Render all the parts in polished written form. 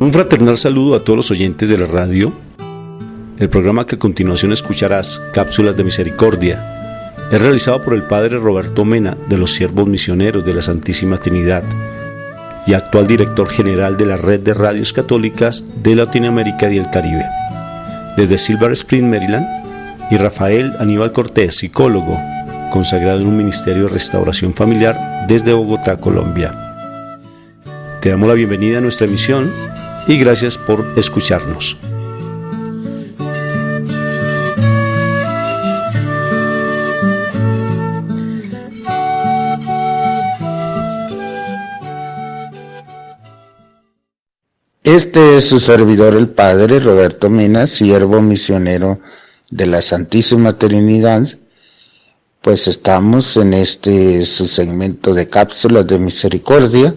Un fraternal saludo a todos los oyentes de la radio. El programa que a continuación escucharás, Cápsulas de Misericordia, es realizado por el Padre Roberto Mena de los Siervos Misioneros de la Santísima Trinidad y actual director general de la Red de Radios Católicas de Latinoamérica y el Caribe. Desde Silver Spring, Maryland, y Rafael Aníbal Cortés, psicólogo, consagrado en un ministerio de restauración familiar desde Bogotá, Colombia. Te damos la bienvenida a nuestra emisión y gracias por escucharnos. Este es su servidor, el Padre Roberto Mena, siervo misionero de la Santísima Trinidad. Pues estamos en su segmento de Cápsulas de Misericordia,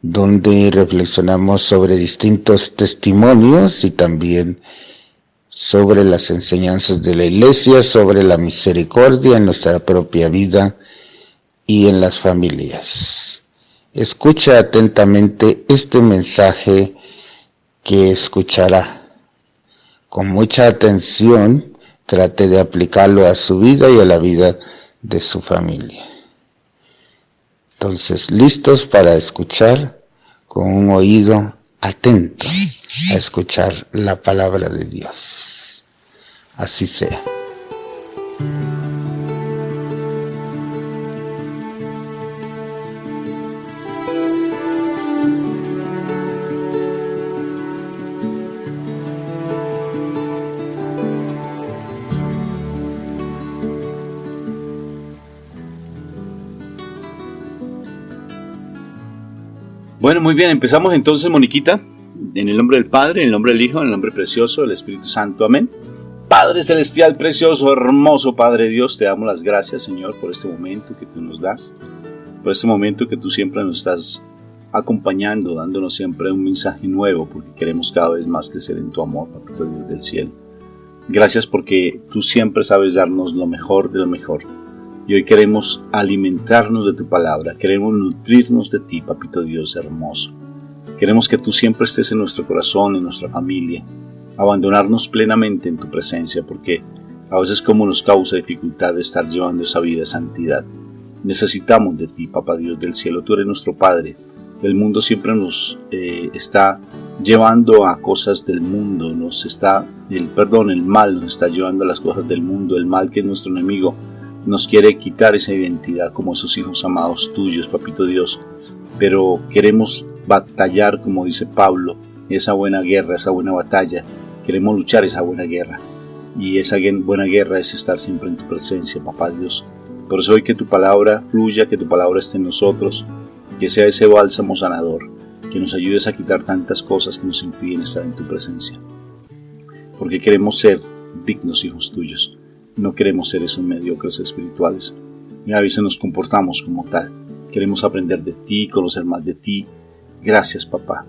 donde reflexionamos sobre distintos testimonios y también sobre las enseñanzas de la Iglesia, sobre la misericordia en nuestra propia vida y en las familias. Escucha atentamente este mensaje que escuchará. Con mucha atención, trate de aplicarlo a su vida y a la vida de su familia. Entonces, listos para escuchar con un oído atento a escuchar la palabra de Dios. Así sea. Bueno, muy bien, empezamos entonces, Moniquita, en el nombre del Padre, en el nombre del Hijo, en el nombre precioso del Espíritu Santo, amén. Padre Celestial, precioso, hermoso Padre Dios, te damos las gracias, Señor, por este momento que tú nos das, por este momento que tú siempre nos estás acompañando, dándonos siempre un mensaje nuevo, porque queremos cada vez más crecer en tu amor, Papito Dios del cielo. Gracias porque tú siempre sabes darnos lo mejor de lo mejor. Y hoy queremos alimentarnos de tu palabra, queremos nutrirnos de ti, Papito Dios hermoso. Queremos que tú siempre estés en nuestro corazón, en nuestra familia, abandonarnos plenamente en tu presencia, porque a veces como nos causa dificultad de estar llevando esa vida de santidad. Necesitamos de ti, Papá Dios del cielo, tú eres nuestro Padre. El mundo siempre nos está llevando a cosas del mundo, el mal nos está llevando a las cosas del mundo, el mal que es nuestro enemigo, nos quiere quitar esa identidad como esos hijos amados tuyos, Papito Dios. Pero queremos batallar, como dice Pablo, esa buena guerra, esa buena batalla. Queremos luchar esa buena guerra. Y esa buena guerra es estar siempre en tu presencia, Papá Dios. Por eso hoy que tu palabra fluya, que tu palabra esté en nosotros, que sea ese bálsamo sanador, que nos ayudes a quitar tantas cosas que nos impiden estar en tu presencia. Porque queremos ser dignos hijos tuyos. No queremos ser esos mediocres espirituales y a veces nos comportamos como tal. Queremos aprender de ti, conocer más de ti. Gracias, papá.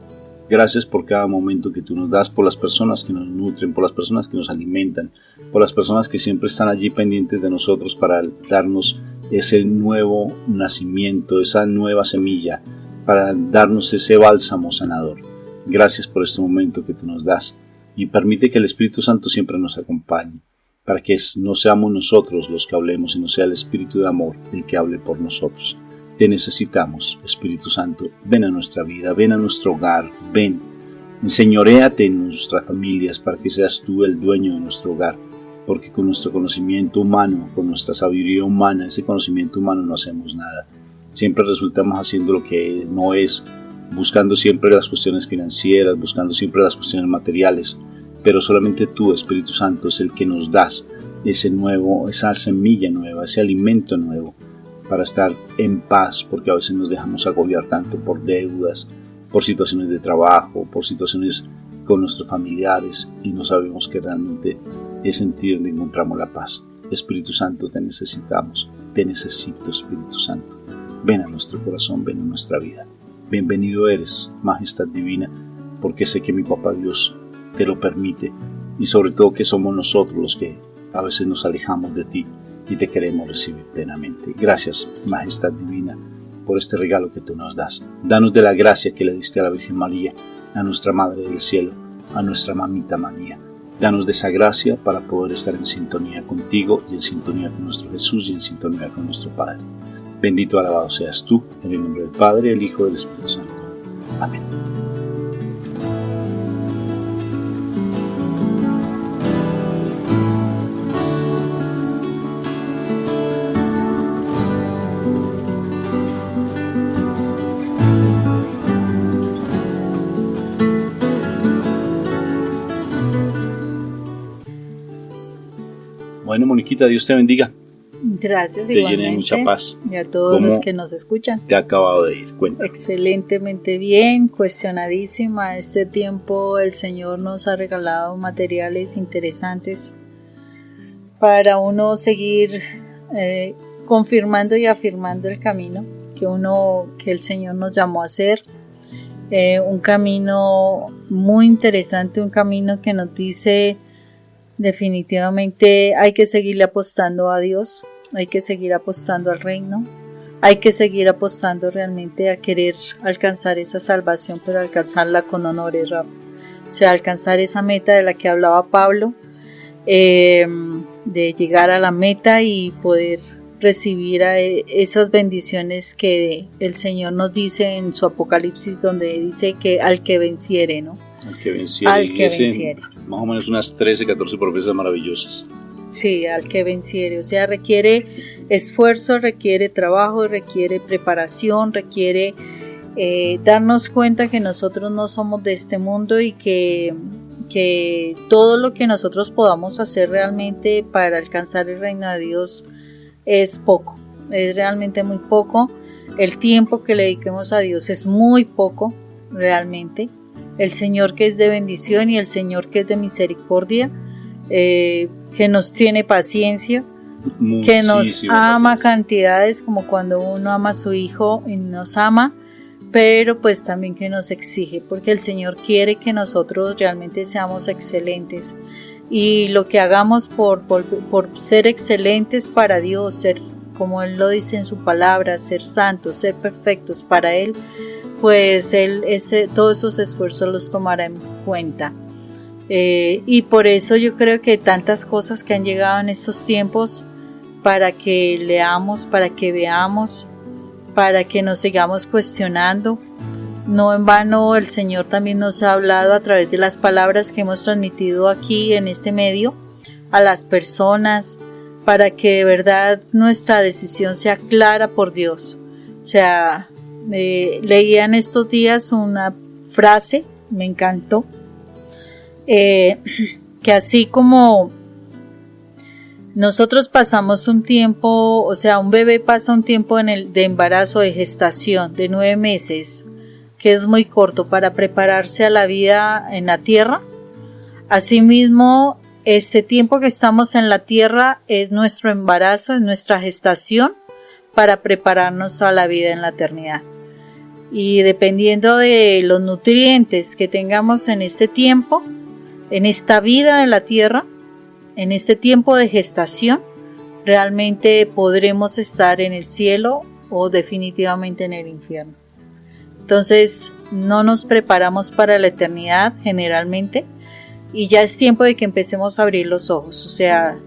Gracias por cada momento que tú nos das, por las personas que nos nutren, por las personas que nos alimentan, por las personas que siempre están allí pendientes de nosotros para darnos ese nuevo nacimiento, esa nueva semilla, para darnos ese bálsamo sanador. Gracias por este momento que tú nos das y permite que el Espíritu Santo siempre nos acompañe, para que no seamos nosotros los que hablemos, sino sea el Espíritu de amor el que hable por nosotros. Te necesitamos, Espíritu Santo. Ven a nuestra vida, ven a nuestro hogar, ven. Enseñoréate en nuestras familias para que seas tú el dueño de nuestro hogar, porque con nuestro conocimiento humano, con nuestra sabiduría humana, ese conocimiento humano no hacemos nada. Siempre resultamos haciendo lo que no es, buscando siempre las cuestiones financieras, buscando siempre las cuestiones materiales. Pero solamente tú, Espíritu Santo, es el que nos das esa semilla nueva, ese alimento nuevo para estar en paz, porque a veces nos dejamos agobiar tanto por deudas, por situaciones de trabajo, por situaciones con nuestros familiares y no sabemos que realmente es en ti donde encontramos la paz. Espíritu Santo, te necesitamos, te necesito, Espíritu Santo. Ven a nuestro corazón, ven a nuestra vida. Bienvenido eres, Majestad Divina, porque sé que mi Papá Dios te lo permite y sobre todo que somos nosotros los que a veces nos alejamos de ti y te queremos recibir plenamente. Gracias, Majestad Divina, por este regalo que tú nos das. Danos de la gracia que le diste a la Virgen María, a nuestra Madre del Cielo, a nuestra Mamita María. Danos de esa gracia para poder estar en sintonía contigo y en sintonía con nuestro Jesús y en sintonía con nuestro Padre. Bendito, alabado seas tú, en el nombre del Padre, del Hijo y del Espíritu Santo. Amén. Bueno, Moniquita, Dios te bendiga. Gracias, te igualmente. Llene de mucha paz. Y a todos los que nos escuchan. Te ha acabado de ir, cuenta. Excelentemente bien, cuestionadísima. Este tiempo el Señor nos ha regalado materiales interesantes para uno seguir confirmando y afirmando el camino que el Señor nos llamó a hacer. Un camino muy interesante, un camino que nos dice definitivamente hay que seguirle apostando a Dios, hay que seguir apostando al reino, hay que seguir apostando realmente a querer alcanzar esa salvación, pero alcanzarla con honores, o sea, alcanzar esa meta de la que hablaba Pablo, de llegar a la meta y poder recibir esas bendiciones que el Señor nos dice en su Apocalipsis, donde dice que al que venciere, ¿no? Al que venciere. Al que venciere. Más o menos unas 13, 14 promesas maravillosas. Sí, al que venciere. O sea, requiere esfuerzo, requiere trabajo, requiere preparación, requiere darnos cuenta que nosotros no somos de este mundo y que todo lo que nosotros podamos hacer realmente para alcanzar el reino de Dios es poco, es realmente muy poco. El tiempo que le dediquemos a Dios es muy poco, realmente. El Señor que es de bendición y el Señor que es de misericordia, que nos tiene paciencia, que nos ama cantidades, como cuando uno ama a su hijo y nos ama, pero pues también que nos exige, porque el Señor quiere que nosotros realmente seamos excelentes. Y lo que hagamos por ser excelentes para Dios, ser, como Él lo dice en su palabra, ser santos, ser perfectos para Él, pues Él todos esos esfuerzos los tomará en cuenta. Y por eso yo creo que tantas cosas que han llegado en estos tiempos, para que leamos, para que veamos, para que nos sigamos cuestionando. No en vano el Señor también nos ha hablado a través de las palabras que hemos transmitido aquí en este medio a las personas, para que de verdad nuestra decisión sea clara por Dios. O sea, leía en estos días una frase, me encantó, que así como nosotros pasamos un tiempo, o sea, un bebé pasa un tiempo de embarazo, de gestación, de 9 meses, que es muy corto para prepararse a la vida en la tierra. Asimismo, este tiempo que estamos en la tierra es nuestro embarazo, es nuestra gestación para prepararnos a la vida en la eternidad. Y dependiendo de los nutrientes que tengamos en este tiempo, en esta vida de la tierra, en este tiempo de gestación, realmente podremos estar en el cielo o definitivamente en el infierno. Entonces no nos preparamos para la eternidad generalmente y ya es tiempo de que empecemos a abrir los ojos. O sea,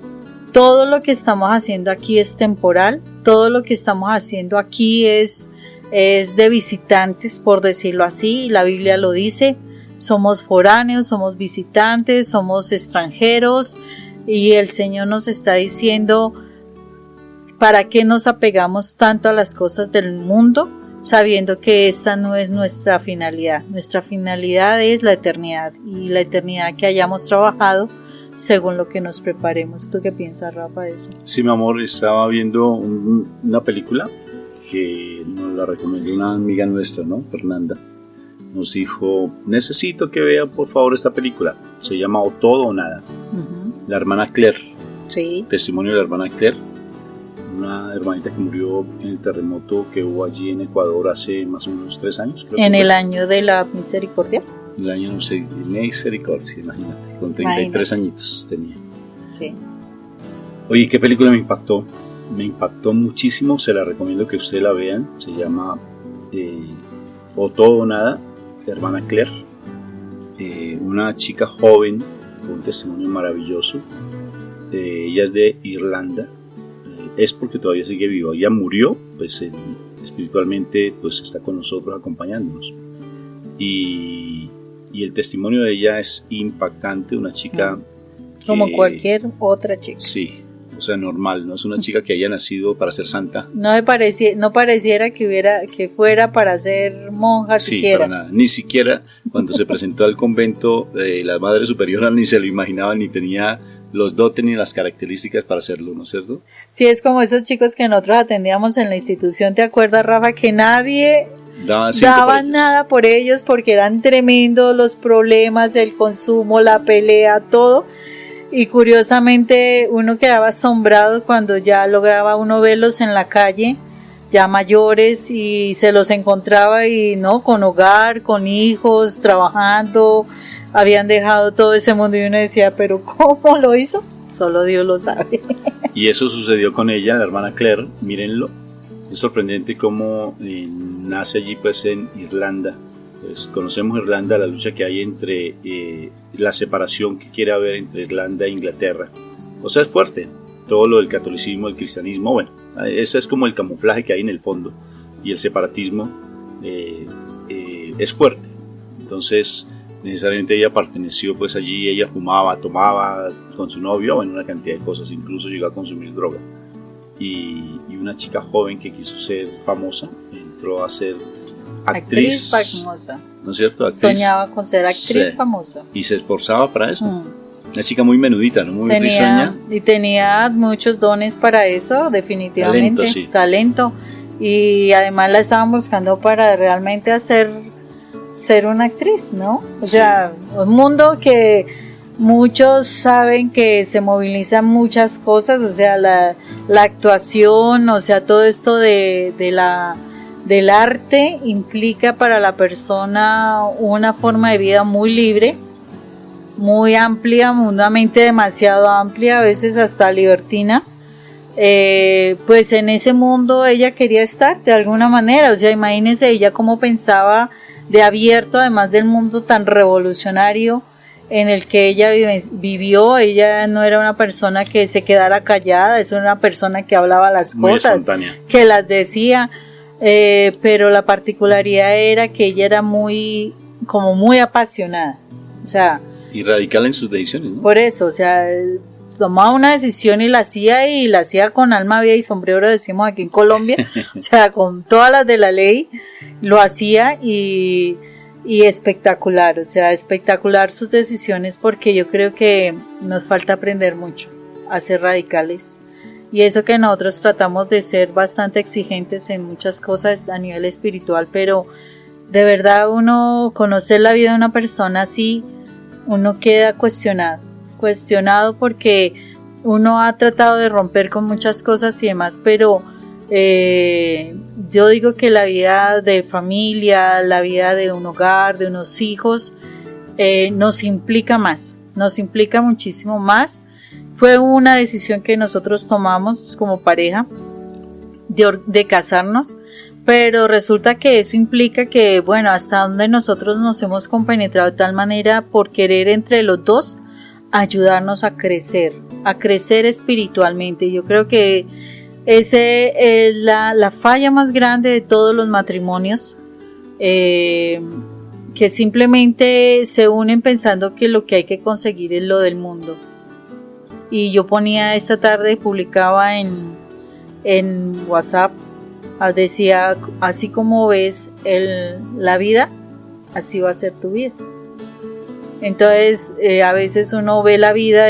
todo lo que estamos haciendo aquí es temporal, todo lo que estamos haciendo aquí es de visitantes, por decirlo así, la Biblia lo dice, somos foráneos, somos visitantes, somos extranjeros y el Señor nos está diciendo ¿para qué nos apegamos tanto a las cosas del mundo? Sabiendo que esta no es nuestra finalidad. Nuestra finalidad es la eternidad y la eternidad que hayamos trabajado según lo que nos preparemos. ¿Tú qué piensas, Rafa, de eso? Sí, mi amor, estaba viendo una película que nos la recomendó una amiga nuestra, ¿no? Fernanda. Nos dijo, necesito que vea por favor esta película. Se llama O Todo o Nada. La hermana Claire. Sí. Testimonio de la hermana Claire. Una hermanita que murió en el terremoto que hubo allí en Ecuador hace más o menos 3 años. Creo en el año de la misericordia. En el año de misericordia, imagínate, con 33 añitos tenía. Sí. Oye, ¿qué película me impactó? Me impactó muchísimo, se la recomiendo que ustedes la vean. Se llama O Todo o Nada, de hermana Claire. una chica joven con un testimonio maravilloso. Ella es de Irlanda. Es porque todavía sigue viva. Ella murió, pues espiritualmente pues está con nosotros acompañándonos. Y el testimonio de ella es impactante. Una chica como cualquier otra chica. Sí, o sea, normal, no es una chica que haya nacido para ser santa. No pareciera que fuera para ser monja siquiera. Sí, para nada. Ni siquiera cuando se presentó al convento, la Madre Superiora ni se lo imaginaba, ni tenía los dotes ni las características para hacerlo, ¿no es cierto? Sí, es como esos chicos que nosotros atendíamos en la institución, ¿te acuerdas, Rafa? Que nadie daba nada por ellos porque eran tremendos los problemas, el consumo, la pelea, todo. Y curiosamente uno quedaba asombrado cuando ya lograba uno verlos en la calle, ya mayores, y se los encontraba y no, con hogar, con hijos, trabajando, habían dejado todo ese mundo y uno decía, pero ¿cómo lo hizo? Solo Dios lo sabe. Y eso sucedió con ella, la hermana Claire, mírenlo, es sorprendente cómo nace allí pues en Irlanda. Pues conocemos Irlanda, la lucha que hay entre la separación que quiere haber entre Irlanda e Inglaterra. O sea, es fuerte. Todo lo del catolicismo, el cristianismo, bueno, ese es como el camuflaje que hay en el fondo. Y el separatismo es fuerte. Entonces, necesariamente ella perteneció pues allí, ella fumaba, tomaba con su novio, bueno, una cantidad de cosas, incluso llegó a consumir droga. Y una chica joven que quiso ser famosa, entró a ser actriz famosa, ¿no es cierto? Actriz. Soñaba con ser actriz famosa. Y se esforzaba para eso. Una chica muy menudita, ¿no? Muy risueña. Y tenía muchos dones para eso, definitivamente. Talento, sí. Talento. Y además la estaban buscando para realmente ser una actriz, ¿no? O sea, un mundo que muchos saben que se movilizan muchas cosas, o sea, la actuación, o sea, todo esto del arte implica para la persona una forma de vida muy libre, muy amplia, una mente demasiado amplia, a veces hasta libertina. Pues en ese mundo ella quería estar de alguna manera, o sea, imagínense ella cómo pensaba de abierto, además del mundo tan revolucionario en el que ella vivió. Ella no era una persona que se quedara callada, es una persona que hablaba las cosas, que las decía. Pero la particularidad era que ella era muy apasionada, o sea, y radical en sus decisiones, ¿no? Por eso, o sea, tomaba una decisión y la hacía con alma, vida y sombrero, decimos aquí en Colombia, o sea, con todas las de la ley, lo hacía y espectacular, o sea, espectacular sus decisiones, porque yo creo que nos falta aprender mucho a ser radicales. Y eso que nosotros tratamos de ser bastante exigentes en muchas cosas a nivel espiritual, pero de verdad uno conocer la vida de una persona así, uno queda cuestionado porque uno ha tratado de romper con muchas cosas y demás, pero yo digo que la vida de familia, la vida de un hogar, de unos hijos, nos implica muchísimo más. Fue una decisión que nosotros tomamos como pareja de casarnos, pero resulta que eso implica que, bueno, hasta donde nosotros nos hemos compenetrado de tal manera por querer entre los dos ayudarnos a crecer espiritualmente. Yo creo que esa es la falla más grande de todos los matrimonios, que simplemente se unen pensando que lo que hay que conseguir es lo del mundo. Y yo ponía esta tarde, publicaba en WhatsApp, decía, así como ves la vida, así va a ser tu vida. Entonces, a veces uno ve la vida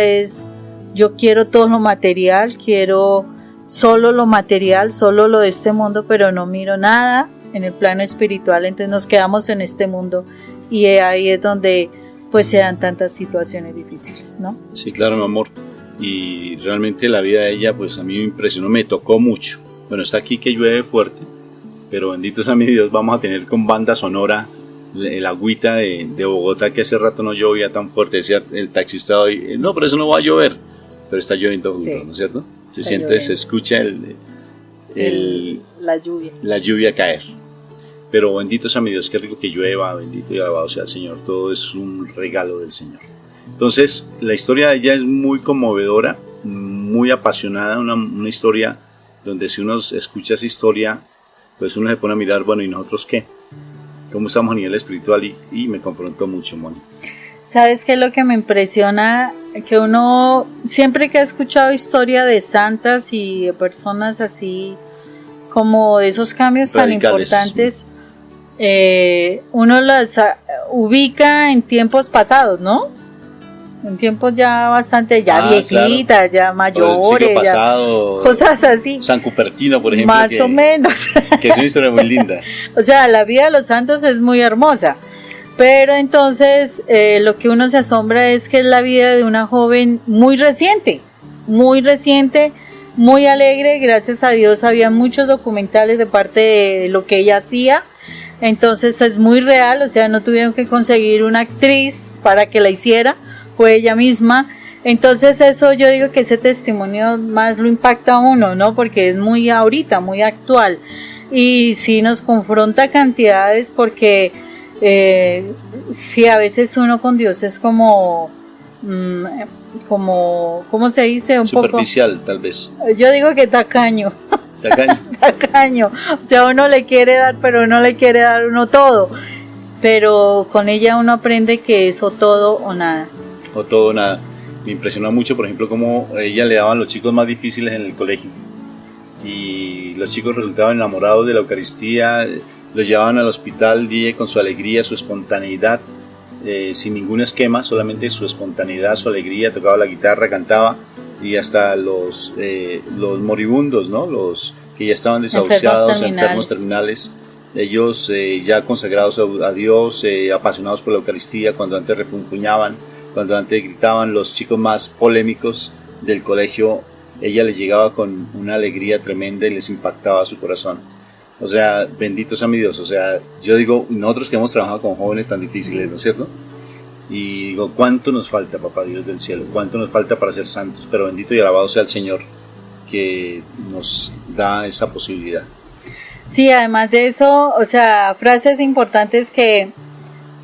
yo quiero todo lo material, quiero solo lo material, solo lo de este mundo, pero no miro nada en el plano espiritual, entonces nos quedamos en este mundo y ahí es donde pues se dan tantas situaciones difíciles, ¿no? Sí, claro, mi amor. Y realmente la vida de ella pues a mí me impresionó, me tocó mucho. Bueno, está aquí que llueve fuerte, pero bendito sea mi Dios, vamos a tener con banda sonora el agüita de Bogotá, que hace rato no llovía tan fuerte. Decía el taxista hoy, no, pero eso no va a llover, pero está lloviendo junto, sí, ¿no es cierto? Se siente, lloviendo. Se escucha la lluvia caer. Pero bendito sea mi Dios, qué rico que llueva, bendito y alabado sea el Señor, todo es un regalo del Señor. Entonces, la historia de ella es muy conmovedora, muy apasionada, una historia donde si uno escucha esa historia, pues uno se pone a mirar, bueno, ¿y nosotros qué? ¿Cómo estamos a nivel espiritual? Y me confrontó mucho, Moni. ¿Sabes qué es lo que me impresiona? Que uno, siempre que ha escuchado historia de santas y de personas así, como de esos cambios radicales, tan importantes, uno las ubica en tiempos pasados, ¿no? En tiempos ya bastante, ya viejitas, claro, ya mayores, pasado, ya, cosas así. San Cupertino, por ejemplo. Más o menos. Que es una historia muy linda. O sea, la vida de los santos es muy hermosa. Pero entonces lo que uno se asombra es que es la vida de una joven muy reciente, muy alegre. Gracias a Dios había muchos documentales de parte de lo que ella hacía. Entonces es muy real, o sea, no tuvieron que conseguir una actriz para que la hiciera, fue ella misma. Entonces eso yo digo que ese testimonio más lo impacta a uno, ¿no? Porque es muy ahorita, muy actual. Y sí nos confronta cantidades porque sí, a veces uno con Dios es como ¿cómo se dice? Un superficial, poco, tal vez. Yo digo que tacaño. Tacaño. O sea, uno le quiere dar, pero no le quiere dar uno todo. Pero con ella uno aprende que es o todo o nada. O todo o nada. Me impresionó mucho, por ejemplo, cómo ella le daban los chicos más difíciles en el colegio. Y los chicos resultaban enamorados de la Eucaristía, los llevaban al hospital y ella con su alegría, su espontaneidad, sin ningún esquema, solamente su espontaneidad, su alegría, tocaba la guitarra, cantaba, y hasta los moribundos, ¿no? Los que ya estaban desahuciados, enfermos terminales, ellos ya consagrados a Dios, apasionados por la Eucaristía, cuando antes refunfuñaban, cuando antes gritaban, los chicos más polémicos del colegio, ella les llegaba con una alegría tremenda y les impactaba su corazón. O sea, bendito sea mi Dios. O sea, yo digo, nosotros que hemos trabajado con jóvenes tan difíciles, ¿no es cierto? Y digo, ¿cuánto nos falta, Papá Dios del cielo? ¿Cuánto nos falta para ser santos? Pero bendito y alabado sea el Señor que nos da esa posibilidad. Sí, además de eso, o sea, frases importantes que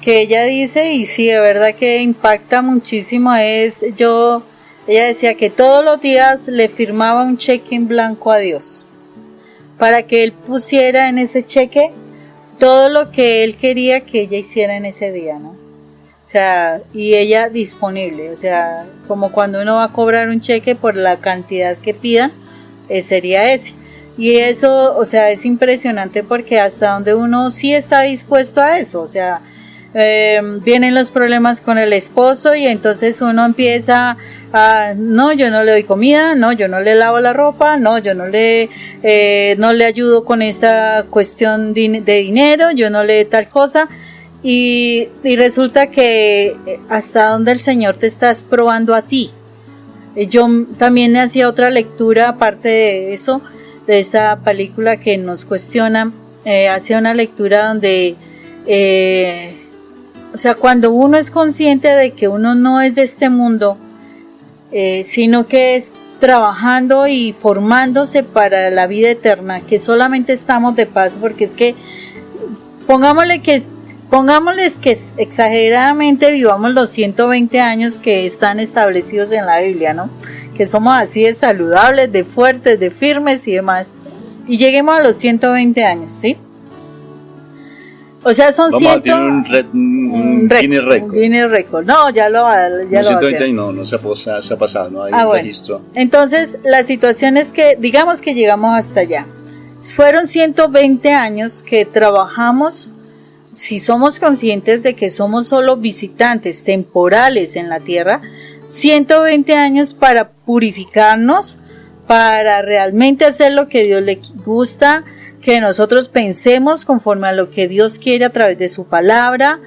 ella dice, y sí, de verdad que impacta muchísimo, ella decía que todos los días le firmaba un cheque en blanco a Dios, para que él pusiera en ese cheque todo lo que él quería que ella hiciera en ese día, ¿no? O sea, y ella disponible, o sea, como cuando uno va a cobrar un cheque por la cantidad que pidan, sería ese. Y eso, o sea, es impresionante porque hasta donde uno sí está dispuesto a eso, o sea, vienen los problemas con el esposo y entonces uno empieza a, no, yo no le doy comida, no, yo no le lavo la ropa, no, yo no le ayudo con esta cuestión de dinero, yo no le tal cosa, y resulta que hasta donde el Señor te estás probando a ti. Yo también hacía otra lectura aparte de eso, de esta película que nos cuestiona, hacía una lectura donde o sea, cuando uno es consciente de que uno no es de este mundo, sino que es trabajando y formándose para la vida eterna, que solamente estamos de paso, porque es que pongámosles que exageradamente vivamos los 120 años que están establecidos en la Biblia, ¿no? Que somos así de saludables, de fuertes, de firmes y demás, y lleguemos a los 120 años, ¿sí? O sea, son un Guinness Record. Guinness Record. No, ya lo 120 años no se ha pasado, no hay registro. Bueno. Entonces, la situación es que, digamos que llegamos hasta allá. Fueron 120 años que trabajamos, si somos conscientes de que somos solo visitantes temporales en la tierra, 120 años para purificarnos, para realmente hacer lo que Dios le gusta, que nosotros pensemos conforme a lo que Dios quiere a través de su palabra,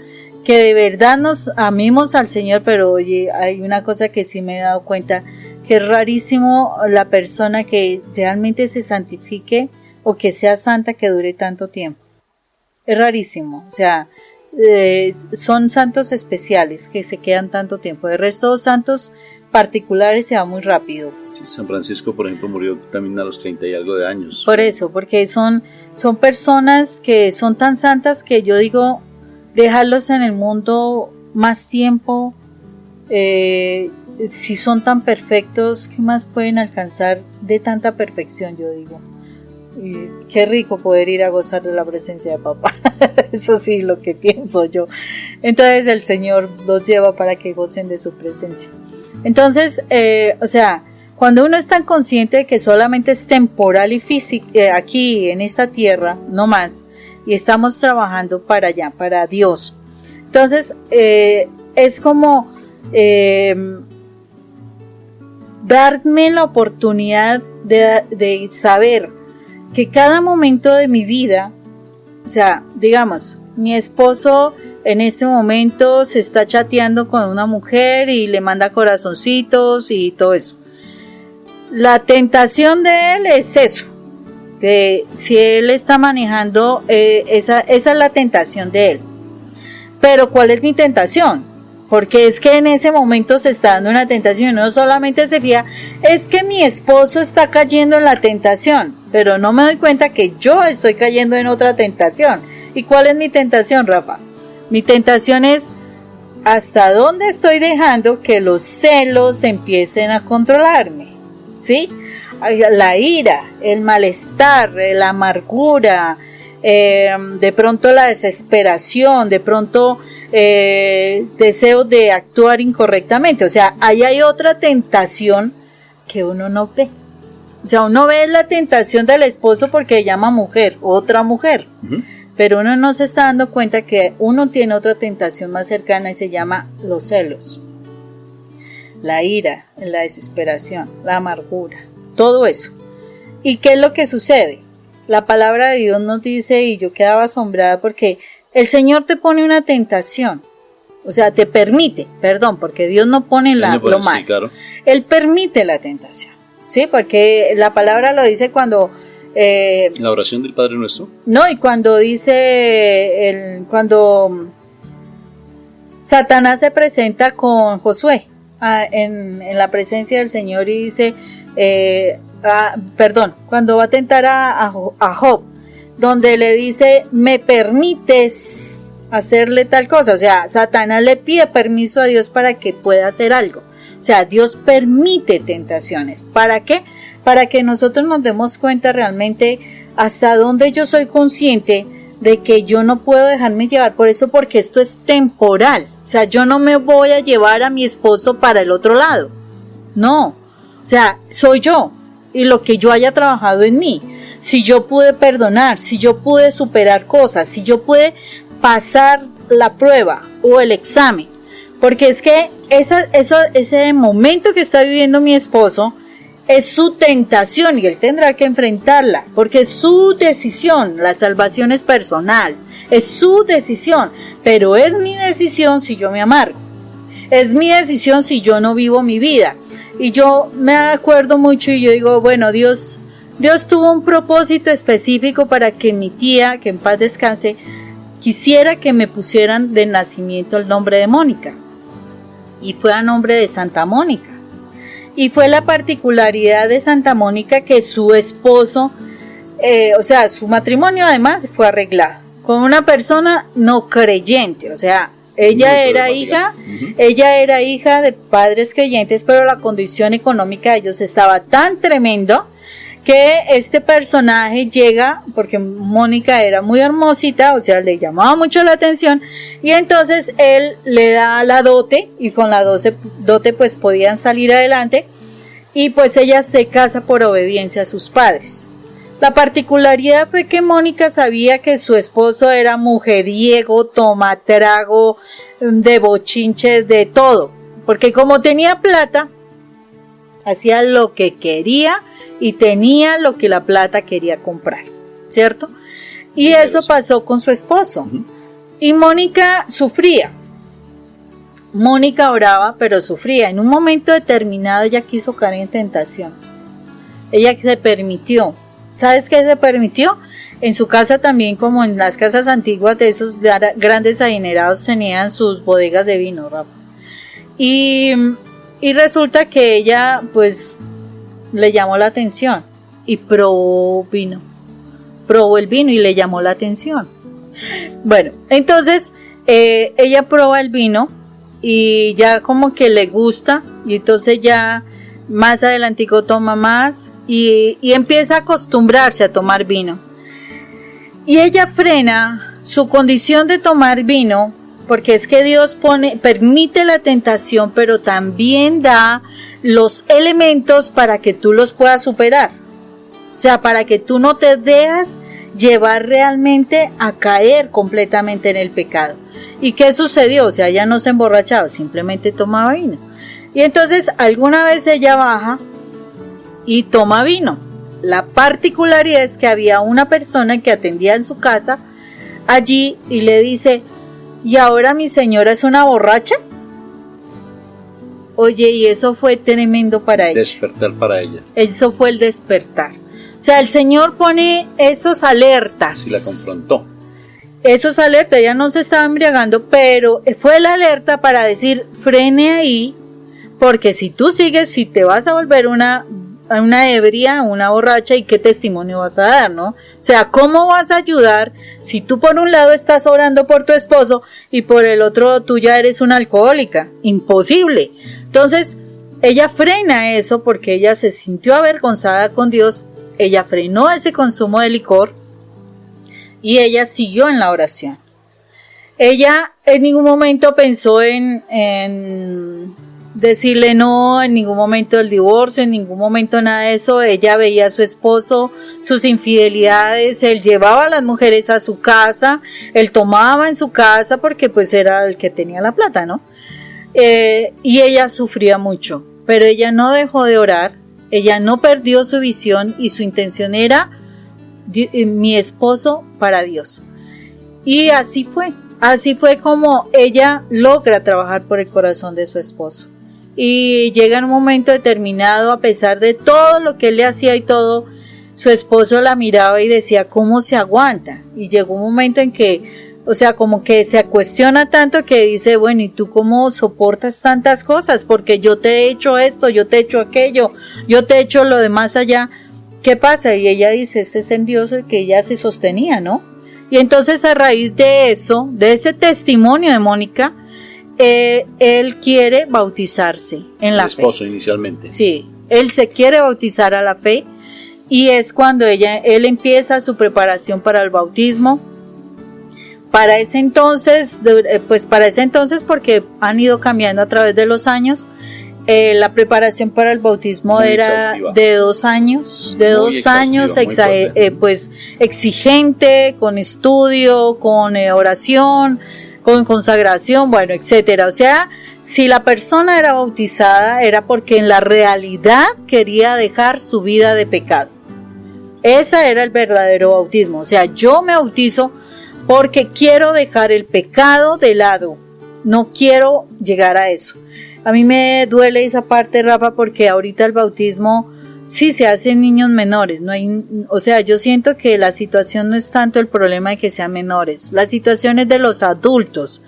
que de verdad nos amemos al Señor. Pero oye, hay una cosa que sí me he dado cuenta, que es rarísimo la persona que realmente se santifique o que sea santa que dure tanto tiempo. Es rarísimo, o sea, son santos especiales que se quedan tanto tiempo. De resto, santos particulares se va muy rápido. Sí, San Francisco, por ejemplo, murió también a los 30 y algo de años. Por eso, porque son personas que son tan santas que yo digo, dejarlos en el mundo más tiempo, si son tan perfectos, ¿qué más pueden alcanzar de tanta perfección? Yo digo, y qué rico poder ir a gozar de la presencia de papá. Eso sí, lo que pienso yo. Entonces el Señor los lleva para que gocen de su presencia. Entonces, cuando uno es tan consciente de que solamente es temporal y físico, aquí en esta tierra, no más, y estamos trabajando para allá, para Dios. Entonces, es como darme la oportunidad de saber que cada momento de mi vida, o sea, digamos, mi esposo en este momento se está chateando con una mujer y le manda corazoncitos y todo eso. La tentación de él es eso, que si él está manejando, esa es la tentación de él. Pero ¿cuál es mi tentación? Porque es que en ese momento se está dando una tentación, no solamente se fija, es que mi esposo está cayendo en la tentación, pero no me doy cuenta que yo estoy cayendo en otra tentación. ¿Y cuál es mi tentación, Rafa? Mi tentación es hasta dónde estoy dejando que los celos empiecen a controlarme, ¿sí? La ira, el malestar, la amargura, de pronto la desesperación, de pronto deseo de actuar incorrectamente. O sea, ahí hay otra tentación que uno no ve. O sea, uno ve la tentación del esposo porque llama mujer, otra mujer. Uh-huh. Pero uno no se está dando cuenta que uno tiene otra tentación más cercana y se llama los celos, la ira, la desesperación, la amargura, todo eso. ¿Y qué es lo que sucede? La palabra de Dios nos dice, y yo quedaba asombrada porque el Señor te pone una tentación, o sea, te permite, porque Dios no pone lo malo, sí, claro. Él permite la tentación, ¿sí? Porque la palabra lo dice cuando... la oración del Padre Nuestro. No, y cuando dice, cuando Satanás se presenta con Josué en la presencia del Señor y dice, cuando va a tentar a Job, donde le dice, ¿me permites hacerle tal cosa? O sea, Satanás le pide permiso a Dios para que pueda hacer algo. O sea, Dios permite tentaciones. ¿Para qué? Para que nosotros nos demos cuenta realmente hasta dónde yo soy consciente de que yo no puedo dejarme llevar por eso, porque esto es temporal. O sea, yo no me voy a llevar a mi esposo para el otro lado. No. O sea, soy yo y lo que yo haya trabajado en mí. Si yo pude perdonar, si yo pude superar cosas, si yo pude pasar la prueba o el examen. Porque es que ese momento que está viviendo mi esposo es su tentación y él tendrá que enfrentarla, porque es su decisión. La salvación es personal, es su decisión, pero es mi decisión si yo me amargo, es mi decisión si yo no vivo mi vida. Y yo me acuerdo mucho y yo digo, bueno, Dios tuvo un propósito específico para que mi tía, que en paz descanse, quisiera que me pusieran de nacimiento el nombre de Mónica, y fue a nombre de Santa Mónica. Y fue la particularidad de Santa Mónica que su esposo, su matrimonio además fue arreglado con una persona no creyente. O sea, ella era hija de padres creyentes, pero la condición económica de ellos estaba tan tremendo que este personaje llega, porque Mónica era muy hermosita, o sea, le llamaba mucho la atención, y entonces él le da la dote, y con la dote pues podían salir adelante, y pues ella se casa por obediencia a sus padres. La particularidad fue que Mónica sabía que su esposo era mujeriego, tomatrago, de bochinches, de todo, porque como tenía plata, hacía lo que quería, y tenía lo que la plata quería comprar, ¿cierto? Y eso pasó con su esposo. Uh-huh. Y Mónica sufría. Mónica oraba, pero sufría. En un momento determinado ella quiso caer en tentación. Ella se permitió. ¿Sabes qué se permitió? En su casa también, como en las casas antiguas de esos grandes adinerados, tenían sus bodegas de vino, Rafa. Y Y resulta que ella pues le llamó la atención y probó el vino y le llamó la atención. Bueno, entonces ella prueba el vino y ya como que le gusta, y entonces ya más adelantico toma más y empieza a acostumbrarse a tomar vino. Y ella frena su condición de tomar vino, porque es que Dios permite la tentación, pero también da los elementos para que tú los puedas superar. O sea, para que tú no te dejas llevar realmente a caer completamente en el pecado. ¿Y qué sucedió? O sea, ella no se emborrachaba, simplemente tomaba vino. Y entonces alguna vez ella baja y toma vino. La particularidad es que había una persona que atendía en su casa allí y le dice: ¿y ahora mi señora es una borracha? Oye, y eso fue tremendo para ella. Despertar para ella. Eso fue el despertar. O sea, el Señor pone esos alertas. Sí, la confrontó. Esos alertas, ella no se estaba embriagando, pero fue la alerta para decir: frene ahí, porque si tú sigues, si te vas a volver una ebria, una borracha, ¿y qué testimonio vas a dar, no? O sea, ¿cómo vas a ayudar si tú por un lado estás orando por tu esposo y por el otro tú ya eres una alcohólica? Imposible. Entonces, ella frena eso porque ella se sintió avergonzada con Dios, ella frenó ese consumo de licor y ella siguió en la oración. Ella en ningún momento pensó en decirle no, en ningún momento el divorcio, en ningún momento nada de eso. Ella veía a su esposo, sus infidelidades, él llevaba a las mujeres a su casa, él tomaba en su casa porque pues era el que tenía la plata, ¿no? Y ella sufría mucho, pero ella no dejó de orar, ella no perdió su visión y su intención era mi esposo para Dios. Y así fue como ella logra trabajar por el corazón de su esposo. Y llega en un momento determinado, a pesar de todo lo que él le hacía y todo, su esposo la miraba y decía: ¿cómo se aguanta? Y llegó un momento en que, o sea, como que se cuestiona tanto que dice: bueno, ¿y tú cómo soportas tantas cosas? Porque yo te he hecho esto, yo te he hecho aquello, yo te he hecho lo de más allá. ¿Qué pasa? Y ella dice: este es en Dios el que ella se sostenía, ¿no? Y entonces, a raíz de eso, de ese testimonio de Mónica, él quiere bautizarse en la fe. El esposo inicialmente. Sí, él se quiere bautizar a la fe y es cuando él empieza su preparación para el bautismo. Para ese entonces, porque han ido cambiando a través de los años, la preparación para el bautismo muy era exhaustiva. De 2 años, pues exigente, con estudio, con oración, con consagración, bueno, etcétera. O sea, si la persona era bautizada era porque en la realidad quería dejar su vida de pecado. Ese era el verdadero bautismo. O sea, yo me bautizo porque quiero dejar el pecado de lado. No quiero llegar a eso. A mí me duele esa parte, Rafa, porque ahorita el bautismo sí se hace en niños menores. O sea, yo siento que la situación no es tanto el problema de que sean menores. La situación es de los adultos,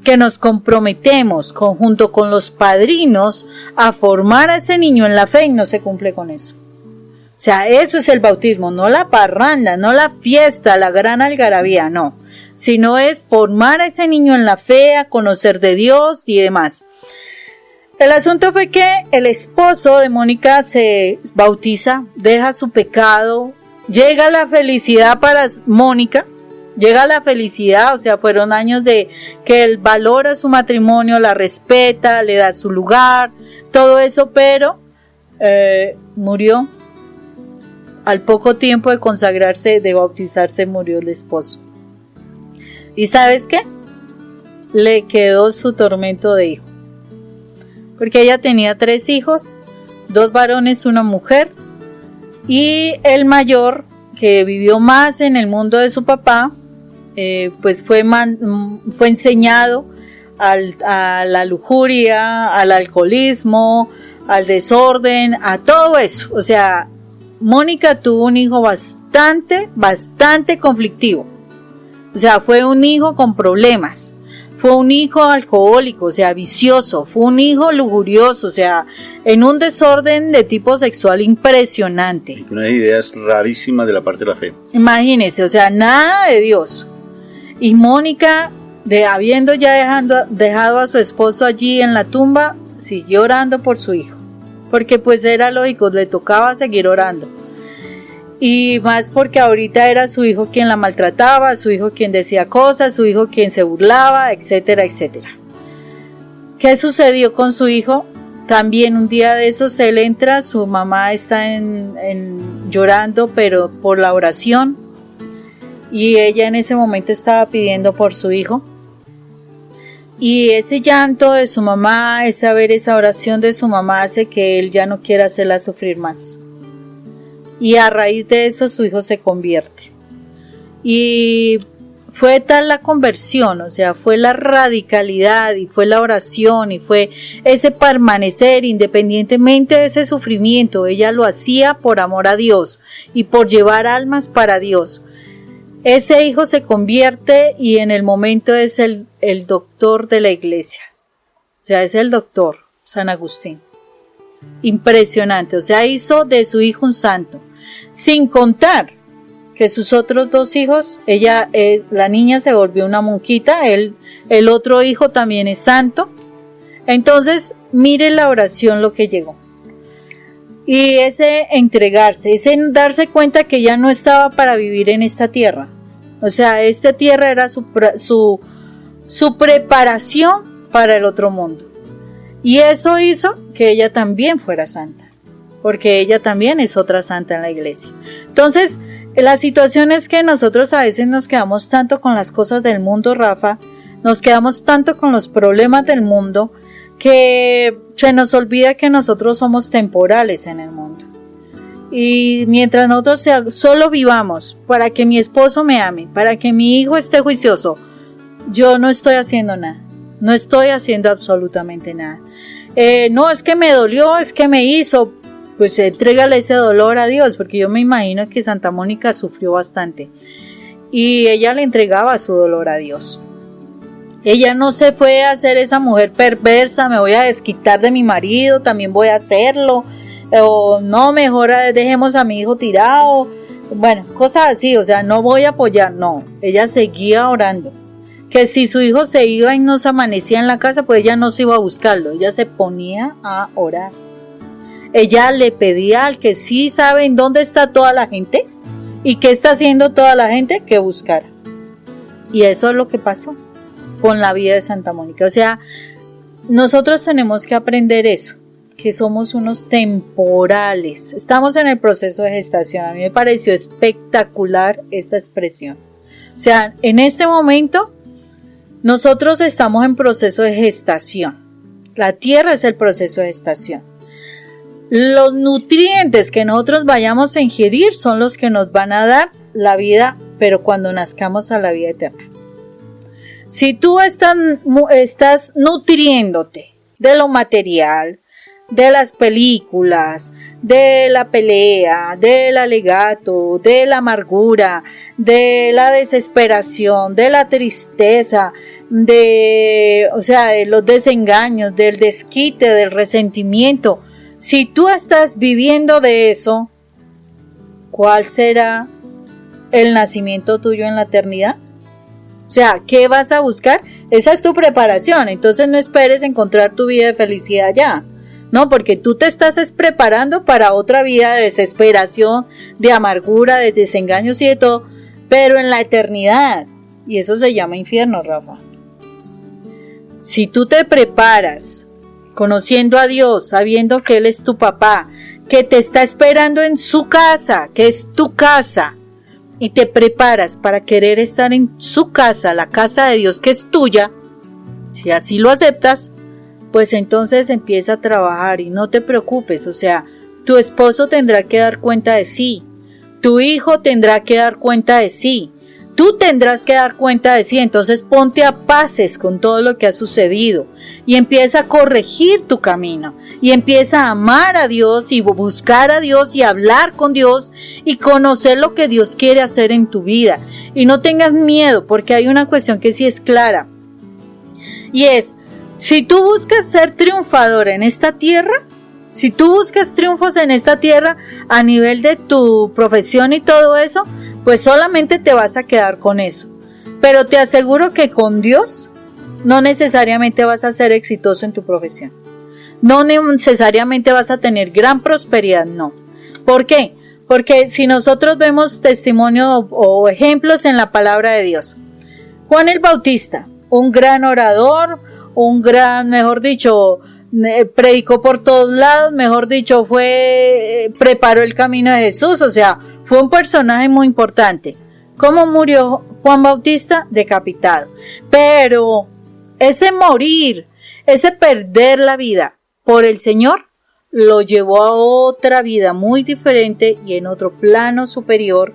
que nos comprometemos junto con los padrinos a formar a ese niño en la fe y no se cumple con eso. O sea, eso es el bautismo, no la parranda, no la fiesta, la gran algarabía, no. Sino es formar a ese niño en la fe, a conocer de Dios y demás. El asunto fue que el esposo de Mónica se bautiza, deja su pecado, llega la felicidad para Mónica, llega la felicidad, o sea, fueron años de que él valora su matrimonio, la respeta, le da su lugar, todo eso, pero murió. Al poco tiempo de consagrarse, de bautizarse, murió el esposo. ¿Y sabes qué? Le quedó su tormento de hijo. Porque ella tenía 3 hijos, 2 varones, 1 mujer, y el mayor, que vivió más en el mundo de su papá, pues fue enseñado a la lujuria, al alcoholismo, al desorden, a todo eso. O sea, Mónica tuvo un hijo bastante conflictivo. O sea, fue un hijo con problemas. fue un hijo alcohólico, o sea, vicioso, fue un hijo lujurioso, o sea, en un desorden de tipo sexual impresionante. Y con unas ideas rarísimas de la parte de la fe. Imagínense, o sea, nada de Dios. Y Mónica, habiendo ya dejado a su esposo allí en la tumba, siguió orando por su hijo, porque pues era lógico, le tocaba seguir orando. Y más porque ahorita era su hijo quien la maltrataba, su hijo quien decía cosas, su hijo quien se burlaba, etcétera, etcétera. ¿Qué sucedió con su hijo? También un día de esos él entra, su mamá está llorando, pero por la oración, y ella en ese momento estaba pidiendo por su hijo. Y ese llanto de su mamá, esa oración de su mamá hace que él ya no quiera hacerla sufrir más. Y a raíz de eso su hijo se convierte. Y fue tal la conversión, o sea, fue la radicalidad y fue la oración y fue ese permanecer independientemente de ese sufrimiento. Ella lo hacía por amor a Dios y por llevar almas para Dios. Ese hijo se convierte y en el momento es el doctor de la iglesia. O sea, es el doctor San Agustín. Impresionante, o sea, hizo de su hijo un santo. Sin contar que sus otros dos hijos, la niña se volvió una monjita, el otro hijo también es santo. Entonces, mire la oración lo que llegó. Y ese entregarse, ese darse cuenta que ya no estaba para vivir en esta tierra. O sea, esta tierra era su preparación para el otro mundo. Y eso hizo que ella también fuera santa, porque ella también es otra santa en la iglesia. Entonces, la situación es que nosotros a veces nos quedamos tanto con las cosas del mundo, Rafa, nos quedamos tanto con los problemas del mundo, que se nos olvida que nosotros somos temporales en el mundo. Y mientras nosotros solo vivamos para que mi esposo me ame, para que mi hijo esté juicioso, yo no estoy haciendo nada, no estoy haciendo absolutamente nada. No, es que me dolió, es que me hizo, pues entrégale ese dolor a Dios, porque yo me imagino que Santa Mónica sufrió bastante y ella le entregaba su dolor a Dios. Ella no se fue a hacer esa mujer perversa, me voy a desquitar de mi marido, también voy a hacerlo, o no, mejor dejemos a mi hijo tirado, bueno, cosas así, o sea, no voy a apoyar, no, ella seguía orando, que si su hijo se iba y no se amanecía en la casa, pues ella no se iba a buscarlo, ella se ponía a orar, ella le pedía al que sí sabe en dónde está toda la gente, y qué está haciendo toda la gente, que buscara, y eso es lo que pasó con la vida de Santa Mónica. O sea, nosotros tenemos que aprender eso, que somos unos temporales. Estamos en el proceso de gestación. A mí me pareció espectacular esta expresión. O sea, en este momento nosotros estamos en proceso de gestación. La tierra es el proceso de gestación. Los nutrientes que nosotros vayamos a ingerir son los que nos van a dar la vida, pero cuando nazcamos a la vida eterna. Si tú estás nutriéndote de lo material, de las películas, de la pelea, del alegato, de la amargura, de la desesperación, de la tristeza, de los desengaños, del desquite, del resentimiento, si tú estás viviendo de eso, ¿cuál será el nacimiento tuyo en la eternidad? O sea, ¿qué vas a buscar? Esa es tu preparación, entonces no esperes encontrar tu vida de felicidad ya. No, porque tú te estás preparando para otra vida de desesperación, de amargura, de desengaños y de todo, pero en la eternidad. Y eso se llama infierno, Rafa. Si tú te preparas conociendo a Dios, sabiendo que Él es tu papá, que te está esperando en su casa, que es tu casa, y te preparas para querer estar en su casa, la casa de Dios que es tuya, si así lo aceptas, pues entonces empieza a trabajar y no te preocupes, o sea, tu esposo tendrá que dar cuenta de sí, tu hijo tendrá que dar cuenta de sí, tú tendrás que dar cuenta de sí, entonces ponte a paces con todo lo que ha sucedido y empieza a corregir tu camino y empieza a amar a Dios y buscar a Dios y hablar con Dios y conocer lo que Dios quiere hacer en tu vida y no tengas miedo porque hay una cuestión que sí es clara. Y es, si tú buscas ser triunfador en esta tierra, si tú buscas triunfos en esta tierra a nivel de tu profesión y todo eso, pues solamente te vas a quedar con eso. Pero te aseguro que con Dios no necesariamente vas a ser exitoso en tu profesión. No necesariamente vas a tener gran prosperidad, no. ¿Por qué? Porque si nosotros vemos testimonio o ejemplos en la palabra de Dios. Juan el Bautista, un gran orador, un gran, mejor dicho, predicó por todos lados, mejor dicho, preparó el camino de Jesús, o sea, fue un personaje muy importante. ¿Cómo murió Juan Bautista? Decapitado. Pero ese morir, ese perder la vida por el Señor, lo llevó a otra vida muy diferente y en otro plano superior,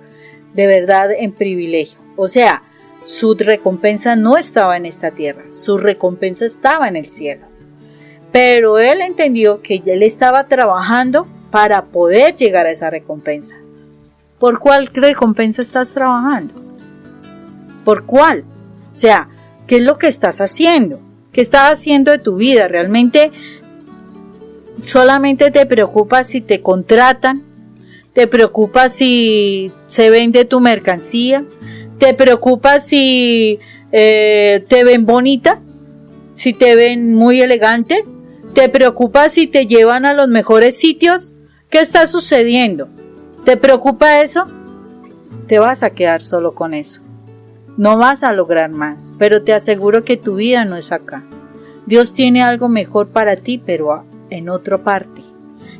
de verdad en privilegio. O sea, su recompensa no estaba en esta tierra, su recompensa estaba en el cielo. Pero él entendió que él estaba trabajando para poder llegar a esa recompensa. ¿Por cuál recompensa estás trabajando? ¿Por cuál? O sea, ¿qué es lo que estás haciendo? ¿Qué estás haciendo de tu vida? ¿Realmente solamente te preocupa si te contratan? ¿Te preocupa si se vende tu mercancía? ¿Te preocupa si te ven bonita? ¿Si te ven muy elegante? ¿Te preocupa si te llevan a los mejores sitios? ¿Qué está sucediendo? ¿Te preocupa eso? Te vas a quedar solo con eso. No vas a lograr más, pero te aseguro que tu vida no es acá. Dios tiene algo mejor para ti, pero en otra parte.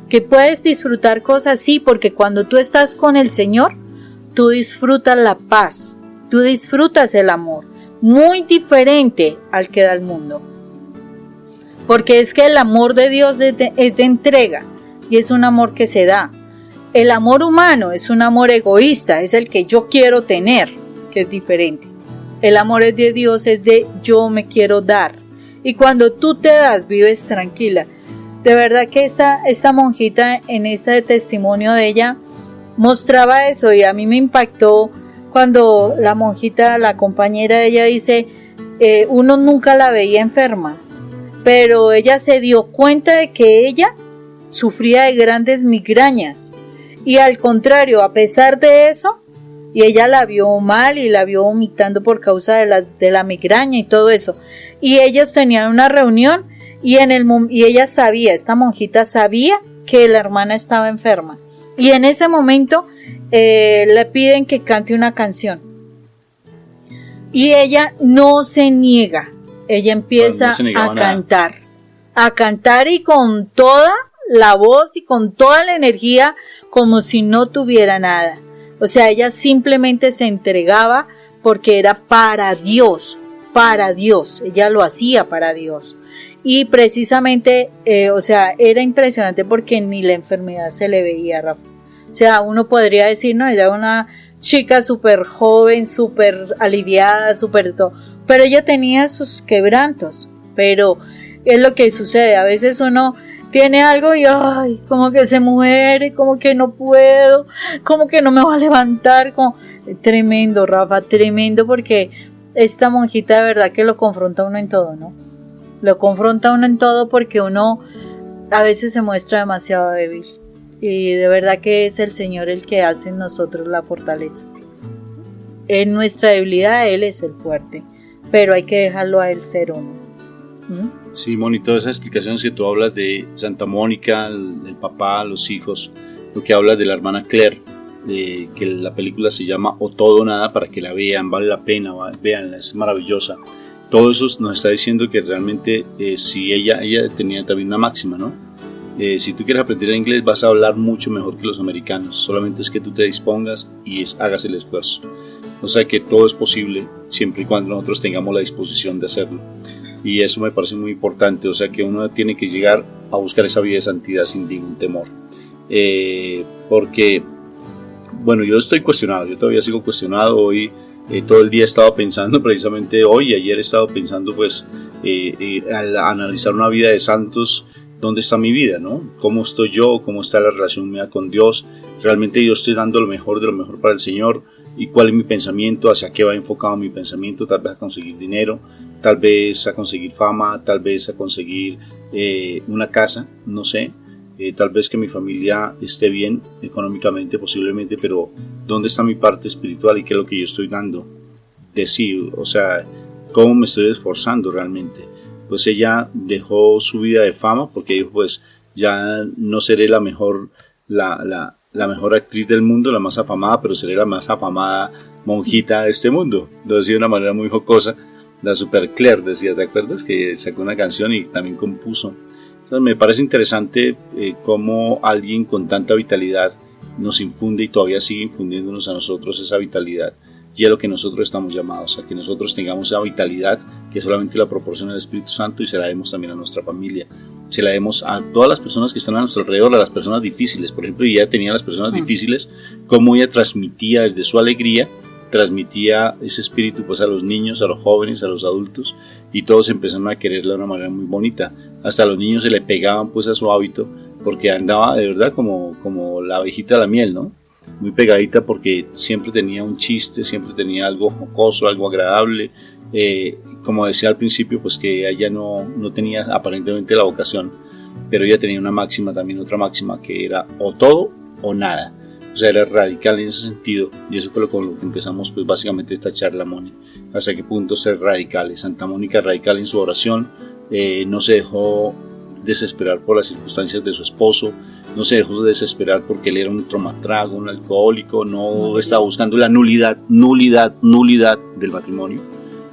Que puedes disfrutar cosas, sí, porque cuando tú estás con el Señor, tú disfrutas la paz, tú disfrutas el amor, muy diferente al que da el mundo. Porque es que el amor de Dios es de entrega y es un amor que se da. El amor humano es un amor egoísta, es el que yo quiero tener, que es diferente. El amor de Dios es de yo me quiero dar. Y cuando tú te das, vives tranquila. De verdad que esta monjita en este testimonio de ella mostraba eso y a mí me impactó cuando la monjita, la compañera de ella dice, uno nunca la veía enferma, pero ella se dio cuenta de que ella sufría de grandes migrañas y al contrario, a pesar de eso, y ella la vio mal y la vio vomitando por causa de la migraña y todo eso, y ellos tenían una reunión y ella sabía, esta monjita sabía que la hermana estaba enferma y en ese momento le piden que cante una canción y ella no se niega, ella empieza a cantar y con toda la voz y con toda la energía como si no tuviera nada. O sea, ella simplemente se entregaba porque era para Dios, ella lo hacía para Dios. Y precisamente, o sea, era impresionante porque ni la enfermedad se le veía, Rafa. O sea, uno podría decir, no, era una chica súper joven, súper aliviada, súper todo. Pero ella tenía sus quebrantos. Pero es lo que sucede, a veces uno tiene algo y ay, como que se muere, como que no puedo, como que no me va a levantar, como tremendo, Rafa, tremendo, porque esta monjita de verdad que lo confronta a uno en todo, ¿no? Lo confronta a uno en todo porque uno a veces se muestra demasiado débil y de verdad que es el Señor el que hace en nosotros la fortaleza. En nuestra debilidad Él es el fuerte, pero hay que dejarlo a Él ser uno. Sí, Moni, todas esas explicaciones que tú hablas de Santa Mónica, el papá, los hijos, lo que hablas de la hermana Claire, de que la película se llama O Todo o Nada, para que la vean, vale la pena, veanla, es maravillosa. Todo eso nos está diciendo que realmente si ella tenía también una máxima, ¿no? Si tú quieres aprender inglés vas a hablar mucho mejor que los americanos, solamente es que tú te dispongas y hagas el esfuerzo. O sea que todo es posible siempre y cuando nosotros tengamos la disposición de hacerlo. Y eso me parece muy importante, o sea que uno tiene que llegar a buscar esa vida de santidad sin ningún temor. Porque, bueno, yo estoy cuestionado, yo todavía sigo cuestionado. Hoy todo el día he estado pensando, precisamente hoy y ayer he estado pensando, pues, al analizar una vida de santos, ¿dónde está mi vida, no? ¿Cómo estoy yo? ¿Cómo está la relación mía con Dios? ¿Realmente yo estoy dando lo mejor de lo mejor para el Señor? ¿Y cuál es mi pensamiento? ¿Hacia qué va enfocado mi pensamiento? Tal vez a conseguir dinero, tal vez a conseguir fama, tal vez a conseguir una casa, no sé, tal vez que mi familia esté bien económicamente posiblemente, pero ¿dónde está mi parte espiritual y qué es lo que yo estoy dando de sí? O sea, ¿cómo me estoy esforzando realmente? Pues ella dejó su vida de fama porque dijo, pues ya no seré la mejor mejor actriz del mundo, la más afamada, pero seré la más afamada monjita de este mundo. Lo decía de una manera muy jocosa. La Super Claire decía, ¿te acuerdas? Que sacó una canción y también compuso. Entonces me parece interesante cómo alguien con tanta vitalidad nos infunde y todavía sigue infundiéndonos a nosotros esa vitalidad. Y es lo que nosotros estamos llamados, a que nosotros tengamos esa vitalidad que solamente la proporciona el Espíritu Santo, y se la demos también a nuestra familia. Se la demos a todas las personas que están a nuestro alrededor, a las personas difíciles. Por ejemplo, ella tenía a las personas difíciles, cómo ella transmitía desde su alegría, transmitía ese espíritu pues a los niños, a los jóvenes, a los adultos, y todos empezaron a quererla de una manera muy bonita. Hasta a los niños se le pegaban pues a su hábito, porque andaba de verdad como la abejita a la miel, ¿no? Muy pegadita, porque siempre tenía un chiste, siempre tenía algo jocoso, algo agradable. Como decía al principio, pues que ella no tenía aparentemente la vocación, pero ella tenía una máxima, también otra máxima, que era o todo o nada. O sea, era radical en ese sentido, y eso fue con lo que empezamos pues básicamente esta charla, Moni. Hasta qué punto ser radicales. Santa Mónica radical en su oración, no se dejó desesperar por las circunstancias de su esposo, no se dejó desesperar porque él era un tromatrago, un alcohólico, no estaba buscando la nulidad del matrimonio.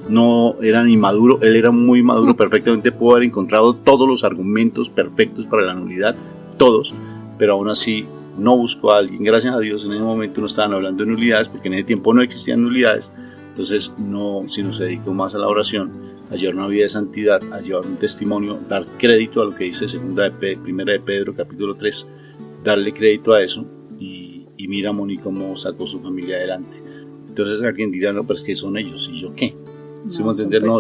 No era ni maduro, él era muy maduro, perfectamente pudo haber encontrado todos los argumentos perfectos para la nulidad, todos, pero aún así no buscó a alguien. Gracias a Dios en ese momento no estaban hablando de nulidades, porque en ese tiempo no existían nulidades. Entonces sino se dedicó más a la oración, a llevar una vida de santidad, a llevar un testimonio, dar crédito a lo que dice Primera de Pedro capítulo 3, darle crédito a eso, y mira, Moni, cómo sacó su familia adelante. Entonces alguien dirá, no, pero es que son ellos, ¿y yo qué? No, entender, no,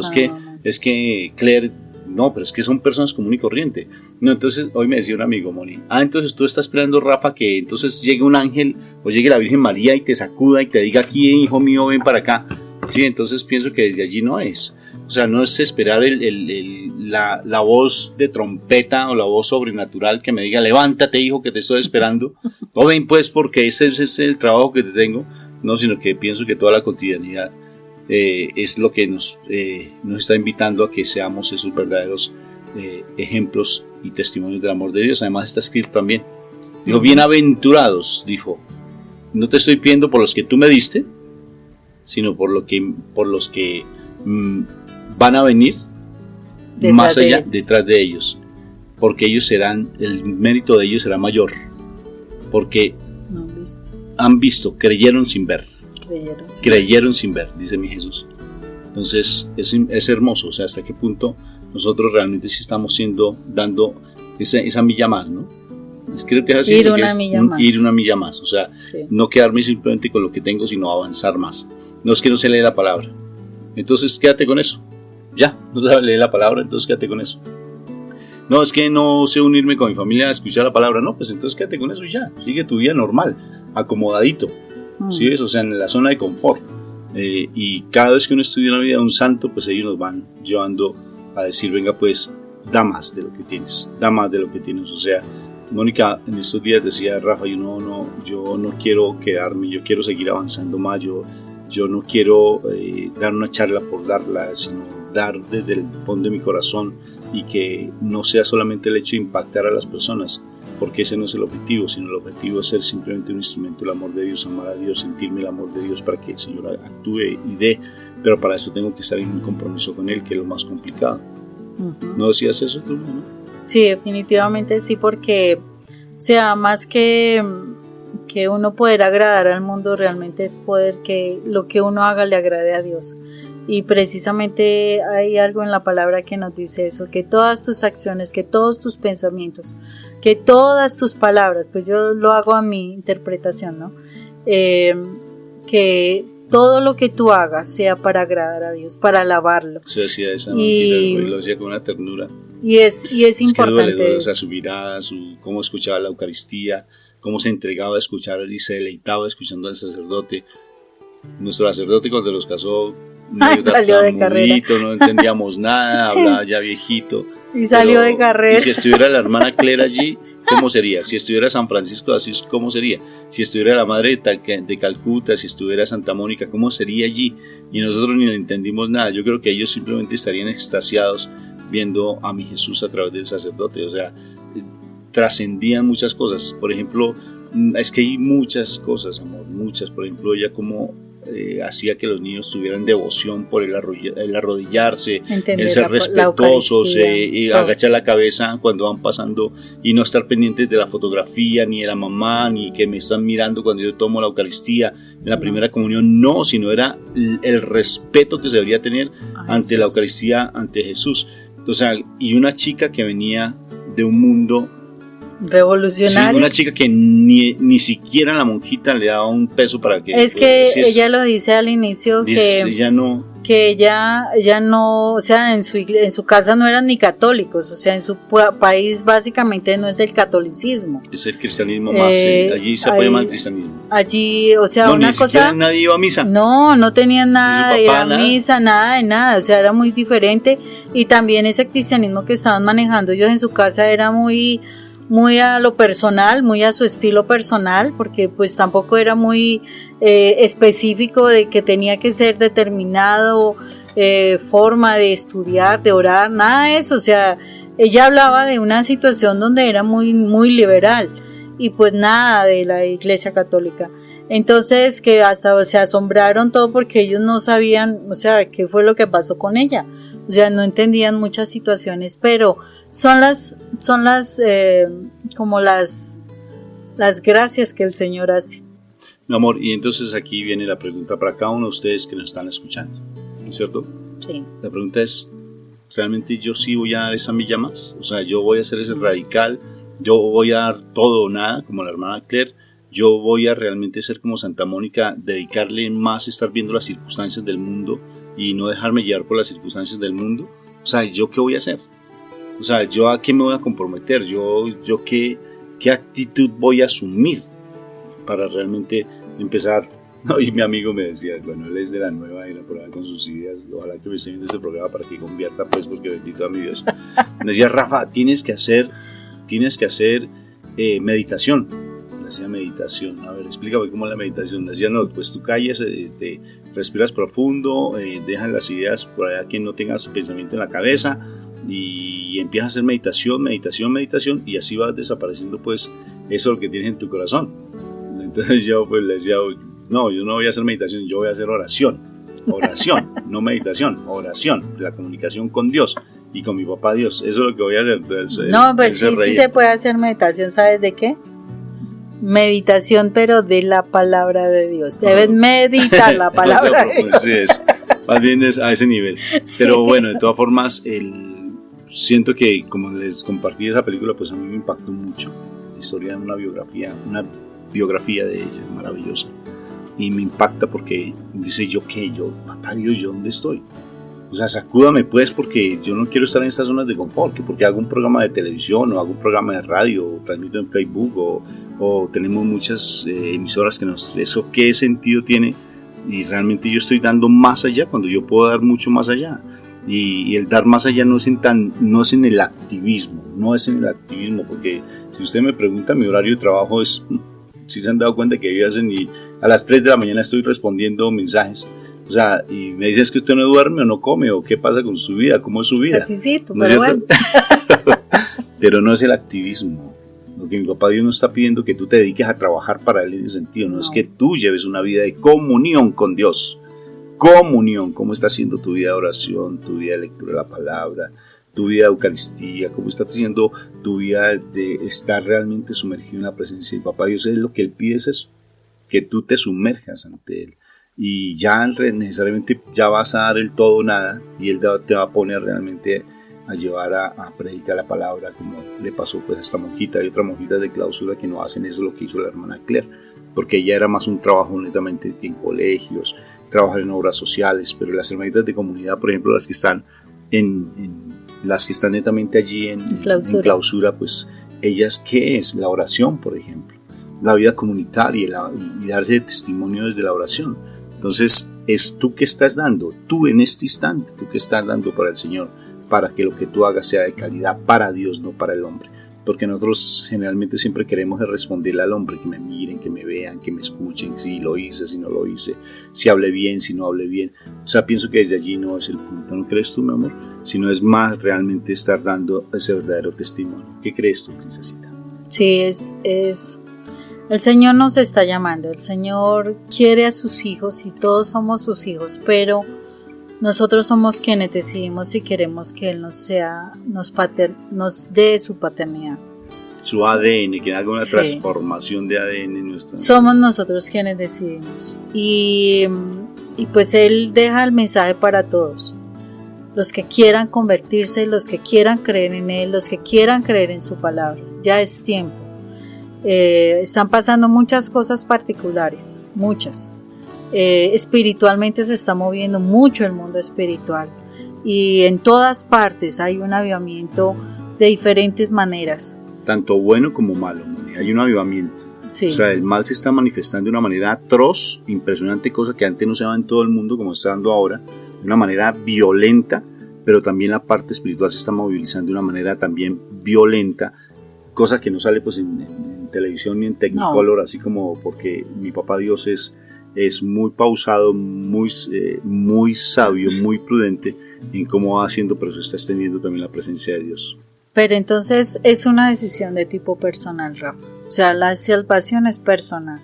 es que Claire, no, pero es que son personas común y corriente. No, entonces hoy me decía un amigo, Moni, entonces tú estás esperando, Rafa, que entonces llegue un ángel o llegue la Virgen María y te sacuda y te diga, aquí, hijo mío, ven para acá. Sí, entonces pienso que desde allí no es. O sea, no es esperar la voz de trompeta o la voz sobrenatural que me diga, levántate, hijo, que te estoy esperando. O ven pues, porque ese es el trabajo que te tengo. No, sino que pienso que toda la cotidianidad es lo que nos está invitando a que seamos esos verdaderos ejemplos y testimonios del amor de Dios. Además está escrito también, dijo, bienaventurados, dijo, no te estoy pidiendo por los que tú me diste, sino por los que van a venir más allá, detrás de ellos, porque ellos serán, el mérito de ellos será mayor, porque han visto, creyeron sin ver. Creyeron sin ver, dice mi Jesús. Entonces es hermoso, o sea, hasta qué punto nosotros realmente sí estamos dando esa milla más, ¿no? Creo que es así, ir una milla más, o sea, sí. No quedarme simplemente con lo que tengo, sino avanzar más. No es que no se lee la palabra, entonces quédate con eso, ya, no se lee la palabra, entonces quédate con eso. No, es que no sé unirme con mi familia a escuchar la palabra, no, pues entonces quédate con eso y ya, sigue tu vida normal, acomodadito. ¿Sí ves? O sea, en la zona de confort, y cada vez que uno estudia una vida de un santo, pues ellos nos van llevando a decir, venga pues, da más de lo que tienes, o sea, Mónica en estos días decía, Rafa, yo no quiero quedarme, yo quiero seguir avanzando más, yo no quiero dar una charla por darla, sino dar desde el fondo de mi corazón, y que no sea solamente el hecho de impactar a las personas, porque ese no es el objetivo, sino el objetivo es ser simplemente un instrumento del amor de Dios, amar a Dios, sentirme el amor de Dios para que el Señor actúe y dé, pero para eso tengo que estar en un compromiso con Él, que es lo más complicado. ¿No decías eso tú, no? Sí, definitivamente sí, porque, o sea, más que uno poder agradar al mundo, realmente es poder que lo que uno haga le agrade a Dios. Y precisamente hay algo en la palabra que nos dice eso, que todas tus acciones, que todos tus pensamientos, que todas tus palabras, pues yo lo hago a mi interpretación, ¿no? Que todo lo que tú hagas sea para agradar a Dios, para alabarlo. Se decía esa, y lo decía con una ternura. Y es importante. Que o sea, su mirada, cómo escuchaba la Eucaristía, cómo se entregaba a escuchar y se deleitaba escuchando al sacerdote. Nuestro sacerdote cuando los casó medio salió de carrera. no entendíamos nada, hablaba ya viejito. Y salió de carrera. Y si estuviera la hermana Claire allí, ¿cómo sería? Si estuviera San Francisco de Asís, ¿cómo sería? Si estuviera la madre de Calcuta, si estuviera Santa Mónica, ¿cómo sería allí? Y nosotros ni le entendimos nada. Yo creo que ellos simplemente estarían extasiados viendo a mi Jesús a través del sacerdote. O sea, trascendían muchas cosas. Por ejemplo, es que hay muchas cosas, amor, muchas. Por ejemplo, ella como hacía que los niños tuvieran devoción por el arrodillarse, entender el ser respetuosos, agachar la cabeza cuando van pasando y no estar pendientes de la fotografía, ni de la mamá, ni que me están mirando cuando yo tomo la Eucaristía, en la primera comunión, no, sino era el respeto que se debería tener ante la Eucaristía, ante Jesús. O sea, y una chica que venía de un mundo revolucionario. Sí, una chica que ni siquiera la monjita le daba un peso para que... Es que ella lo dice al inicio, dice, ella no... que ella no, o sea, en su casa no eran ni católicos, o sea, en su país básicamente no es el catolicismo. Es el cristianismo más, allí se apoya más el cristianismo. Allí, o sea, no, una ni cosa... nadie iba a misa. No tenían nada de ir a misa, nada de nada, o sea, era muy diferente. Y también ese cristianismo que estaban manejando ellos en su casa era muy a lo personal, muy a su estilo personal, porque pues tampoco era muy específico de que tenía que ser determinado forma de estudiar, de orar, nada de eso. O sea, ella hablaba de una situación donde era muy, muy liberal y pues nada de la Iglesia Católica. Entonces que hasta se asombraron todo porque ellos no sabían, o sea, qué fue lo que pasó con ella. O sea, no entendían muchas situaciones, pero son las como las gracias que el Señor hace. Mi amor, y entonces aquí viene la pregunta para cada uno de ustedes que nos están escuchando, ¿no es cierto? Sí. La pregunta es, ¿realmente yo sí voy a dar esa milla más? O sea, yo voy a ser ese radical, yo voy a dar todo o nada, como la hermana Claire, yo voy a realmente ser como Santa Mónica, dedicarle más a estar viendo las circunstancias del mundo y no dejarme llevar por las circunstancias del mundo. O sea, ¿yo qué voy a hacer? O sea, ¿yo a qué me voy a comprometer? ¿Yo qué actitud voy a asumir para realmente empezar? No, y mi amigo me decía, bueno, él es de la nueva era por ahí con sus ideas, ojalá que me esté viendo este programa para que convierta, pues, porque bendito a mi Dios. Me decía, Rafa, tienes que hacer meditación. Me decía meditación, a ver, explícame cómo es la meditación. Me decía, no, pues tú calles, te respiras profundo, dejas las ideas por allá que no tengas pensamiento en la cabeza, y empiezas a hacer meditación, y así va desapareciendo pues eso que tienes en tu corazón. Entonces yo pues le decía, no, yo no voy a hacer meditación, yo voy a hacer oración, no meditación, oración, la comunicación con Dios y con mi papá Dios, eso es lo que voy a hacer. Entonces, no, pues sí se puede hacer meditación, ¿sabes de qué? Meditación, pero de la palabra de Dios. Debes meditar la palabra de Dios. Sí, es, más bien es a ese nivel. Sí. Pero bueno, de todas formas, siento que como les compartí esa película, pues a mí me impactó mucho. La historia de una biografía de ella, maravillosa. Y me impacta porque dice, yo, papá Dios, ¿yo dónde estoy? O sea, sacúdame pues, porque yo no quiero estar en estas zonas de confort, que porque hago un programa de televisión o hago un programa de radio o transmito en Facebook o tenemos muchas emisoras que ¿eso qué sentido tiene? Y realmente yo estoy dando más allá cuando yo puedo dar mucho más allá. Y el dar más allá no es en el activismo, porque si usted me pregunta, mi horario de trabajo es, si se han dado cuenta que yo a las 3 de la mañana estoy respondiendo mensajes. O sea, y me dices que usted no duerme o no come, o qué pasa con su vida, cómo es su vida. Así sí, ¿no pero bueno. Pero no es el activismo. Lo que mi papá Dios no está pidiendo que tú te dediques a trabajar para Él en ese sentido. No es que tú lleves una vida de comunión con Dios. Comunión, cómo está haciendo tu vida de oración, tu vida de lectura de la palabra, tu vida de Eucaristía, cómo está haciendo tu vida de estar realmente sumergido en la presencia de papá Dios. Es lo que Él pide, es eso, que tú te sumerjas ante Él. Y ya necesariamente ya vas a dar el todo o nada, y Él te va a poner realmente a llevar a predicar la palabra, como le pasó pues a esta monjita y otras monjitas de clausura que no hacen eso, lo que hizo la hermana Claire, porque ella era más un trabajo netamente en colegios, trabajar en obras sociales, pero las hermanitas de comunidad, por ejemplo, las que están las que están netamente allí en clausura, pues ellas, ¿qué es? La oración, por ejemplo, la vida comunitaria y darse testimonio desde la oración. Entonces es tú que estás dando, tú en este instante, tú que estás dando para el Señor, para que lo que tú hagas sea de calidad para Dios, no para el hombre. Porque nosotros generalmente siempre queremos responderle al hombre, que me miren, que me vean, que me escuchen, si lo hice, si no lo hice, si hablé bien, si no hablé bien. O sea, pienso que desde allí no es el punto, ¿no crees tú, mi amor? Sino es más realmente estar dando ese verdadero testimonio. ¿Qué crees tú, princesita? Sí, el Señor nos está llamando, el Señor quiere a sus hijos y todos somos sus hijos, pero nosotros somos quienes decidimos si queremos que Él nos dé su paternidad. Su ADN, que haga una Sí. transformación de ADN en nuestra vida. Somos nosotros quienes decidimos. Y pues Él deja el mensaje para todos. Los que quieran convertirse, los que quieran creer en Él, los que quieran creer en su palabra. Ya es tiempo. Están pasando muchas cosas particulares, muchas. Espiritualmente se está moviendo mucho el mundo espiritual y en todas partes hay un avivamiento de diferentes maneras. Tanto bueno como malo, Moni. Hay un avivamiento. Sí. O sea, el mal se está manifestando de una manera atroz, impresionante, cosa que antes no se daba en todo el mundo como está dando ahora, de una manera violenta, pero también la parte espiritual se está movilizando de una manera también violenta, cosa que no sale pues en televisión ni en Technicolor, no. Así como porque mi papá Dios es muy pausado, muy sabio, muy prudente en cómo va haciendo, pero se está extendiendo también la presencia de Dios. Pero entonces es una decisión de tipo personal, Rafa. O sea, la salvación es personal.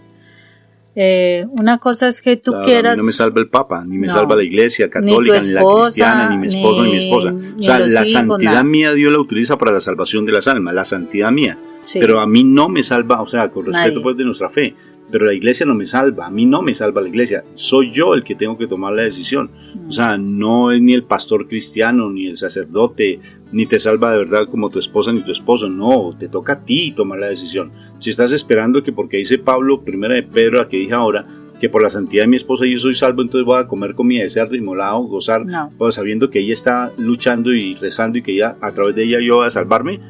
Una cosa es que tú quieras... A mí no me salva el Papa, ni me salva la Iglesia católica, ni la cristiana, ni mi esposo, ni mi esposa. O sea, la santidad mía Dios la utiliza para la salvación de las almas, la santidad mía. Sí. Pero a mí no me salva, o sea, con respeto pues de nuestra fe. Pero la iglesia no me salva, a mí no me salva la iglesia, soy yo el que tengo que tomar la decisión. O sea, no es ni el pastor cristiano, ni el sacerdote, ni te salva de verdad como tu esposa ni tu esposo, no, te toca a ti tomar la decisión. Si estás esperando que porque dice Pablo, primera de Pedro, a que dije ahora, que por la santidad de mi esposa yo soy salvo, entonces voy a comer comida de cerdo, inmolado, gozar, no. Pues sabiendo que ella está luchando y rezando y que ella, a través de ella yo voy a salvarme,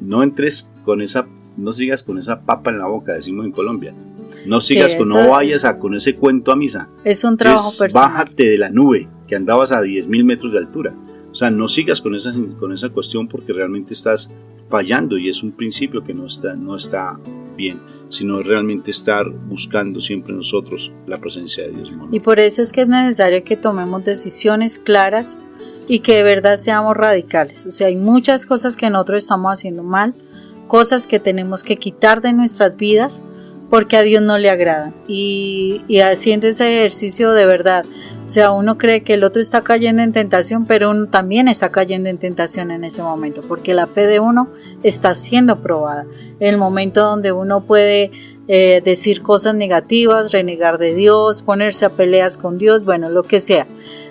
no entres con esa... No sigas con esa papa en la boca, decimos en Colombia. No sigas no vayas con ese cuento a misa. Es un trabajo personal. Bájate de la nube, que andabas a 10.000 metros de altura. O sea, no sigas con esa cuestión porque realmente estás fallando y es un principio que no está bien, sino realmente estar buscando siempre nosotros la presencia de Dios. Y por eso es que es necesario que tomemos decisiones claras y que de verdad seamos radicales. O sea, hay muchas cosas que nosotros estamos haciendo mal, cosas que tenemos que quitar de nuestras vidas porque a Dios no le agradan y haciendo ese ejercicio de verdad, o sea, uno cree que el otro está cayendo en tentación, pero uno también está cayendo en tentación en ese momento, porque la fe de uno está siendo probada, el momento donde uno puede decir cosas negativas, renegar de Dios, ponerse a peleas con Dios, bueno, lo que sea.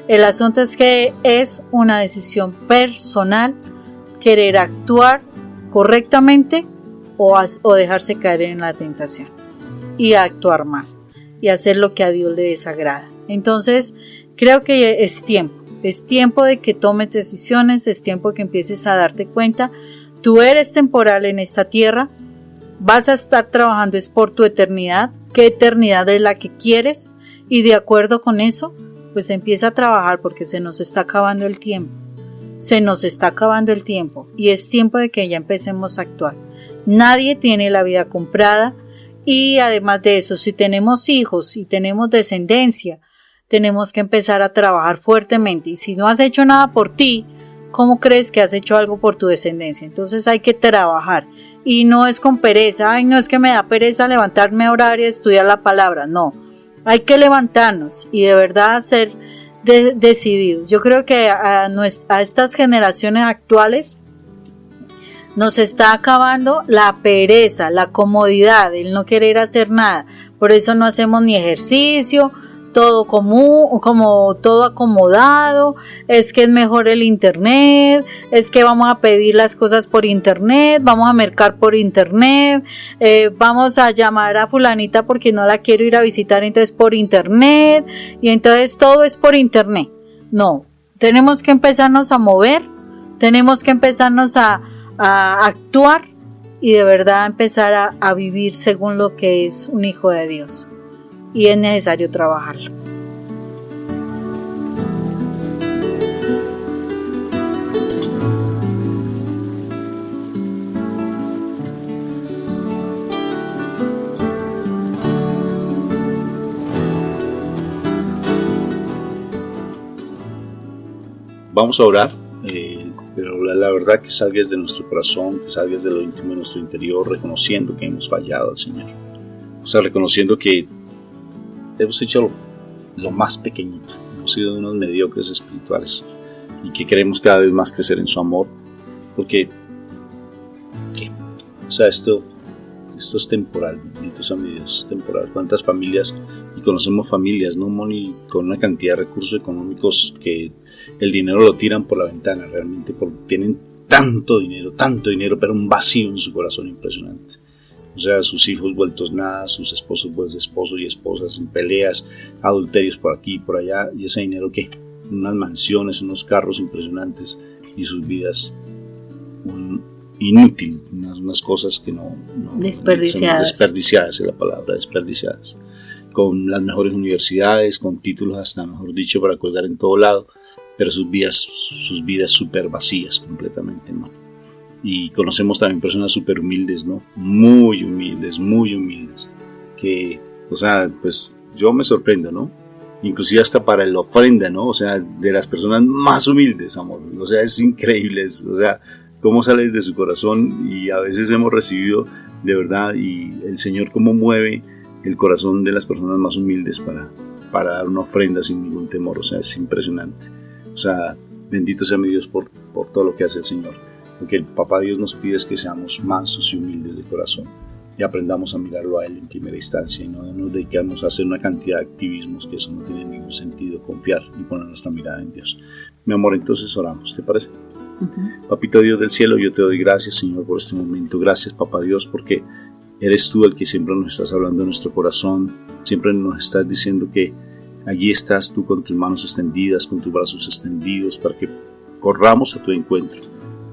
El asunto es que es una decisión personal querer actuar correctamente o dejarse caer en la tentación y actuar mal y hacer lo que a Dios le desagrada. Entonces creo que es tiempo de que tomes decisiones, es tiempo de que empieces a darte cuenta, tú eres temporal en esta tierra, vas a estar trabajando es por tu eternidad, qué eternidad es la que quieres y de acuerdo con eso pues empieza a trabajar porque se nos está acabando el tiempo. Se nos está acabando el tiempo y es tiempo de que ya empecemos a actuar. Nadie tiene la vida comprada y además de eso, si tenemos hijos y tenemos descendencia, tenemos que empezar a trabajar fuertemente y si no has hecho nada por ti, ¿cómo crees que has hecho algo por tu descendencia? Entonces hay que trabajar y no es con pereza, ay no es que me da pereza levantarme a orar y a estudiar la palabra, no, hay que levantarnos y de verdad hacer decididos. Yo creo que a estas generaciones actuales nos está acabando la pereza, la comodidad, el no querer hacer nada. Por eso no hacemos ni ejercicio, todo como todo acomodado, es que es mejor el internet, es que vamos a pedir las cosas por internet, vamos a mercar por internet, vamos a llamar a fulanita porque no la quiero ir a visitar, entonces por internet, y entonces todo es por internet. No, tenemos que empezarnos a mover, tenemos que empezarnos a actuar y de verdad empezar a vivir según lo que es un hijo de Dios. y es necesario trabajarlo. Vamos a orar, pero la verdad que salgas de nuestro corazón, que salgas de lo íntimo de nuestro interior, reconociendo que hemos fallado al Señor. O sea, reconociendo que hemos hecho lo más pequeñito, hemos sido unos mediocres espirituales y que queremos cada vez más crecer en su amor, porque o sea, esto es temporal, benditos amigos, es temporal. ¿Cuántas familias? Y conocemos familias, ¿no, Moni? Con una cantidad de recursos económicos que el dinero lo tiran por la ventana, realmente, porque tienen tanto dinero, pero un vacío en su corazón impresionante. O sea, sus hijos vueltos nada, sus esposos vueltos esposos y esposas en peleas, adulterios por aquí y por allá, y ese dinero que unas mansiones, unos carros impresionantes y sus vidas inútil, unas cosas que no desperdiciadas. Desperdiciadas es la palabra, desperdiciadas, con las mejores universidades, con títulos hasta, mejor dicho, para colgar en todo lado, pero sus vidas súper vacías completamente, ¿no? Y conocemos también personas súper humildes, ¿no? Muy humildes, que, o sea, pues yo me sorprendo, ¿no? Inclusive hasta para la ofrenda, ¿no? O sea, de las personas más humildes, amor, o sea, es increíble, o sea, cómo sale desde su corazón, y a veces hemos recibido de verdad, y el Señor cómo mueve el corazón de las personas más humildes para dar una ofrenda sin ningún temor. O sea, es impresionante. O sea, bendito sea mi Dios por todo lo que hace el Señor. Lo que el Papá Dios nos pide es que seamos mansos y humildes de corazón y aprendamos a mirarlo a Él en primera instancia y no nos dediquemos a hacer una cantidad de activismos, que eso no tiene ningún sentido. Confiar y poner nuestra mirada en Dios. Mi amor, entonces oramos, ¿te parece? Papito Dios del cielo, yo te doy gracias, Señor, por este momento. Gracias, Papá Dios, porque eres tú el que siempre nos estás hablando en nuestro corazón. Siempre nos estás diciendo que allí estás tú con tus manos extendidas, con tus brazos extendidos, para que corramos a tu encuentro,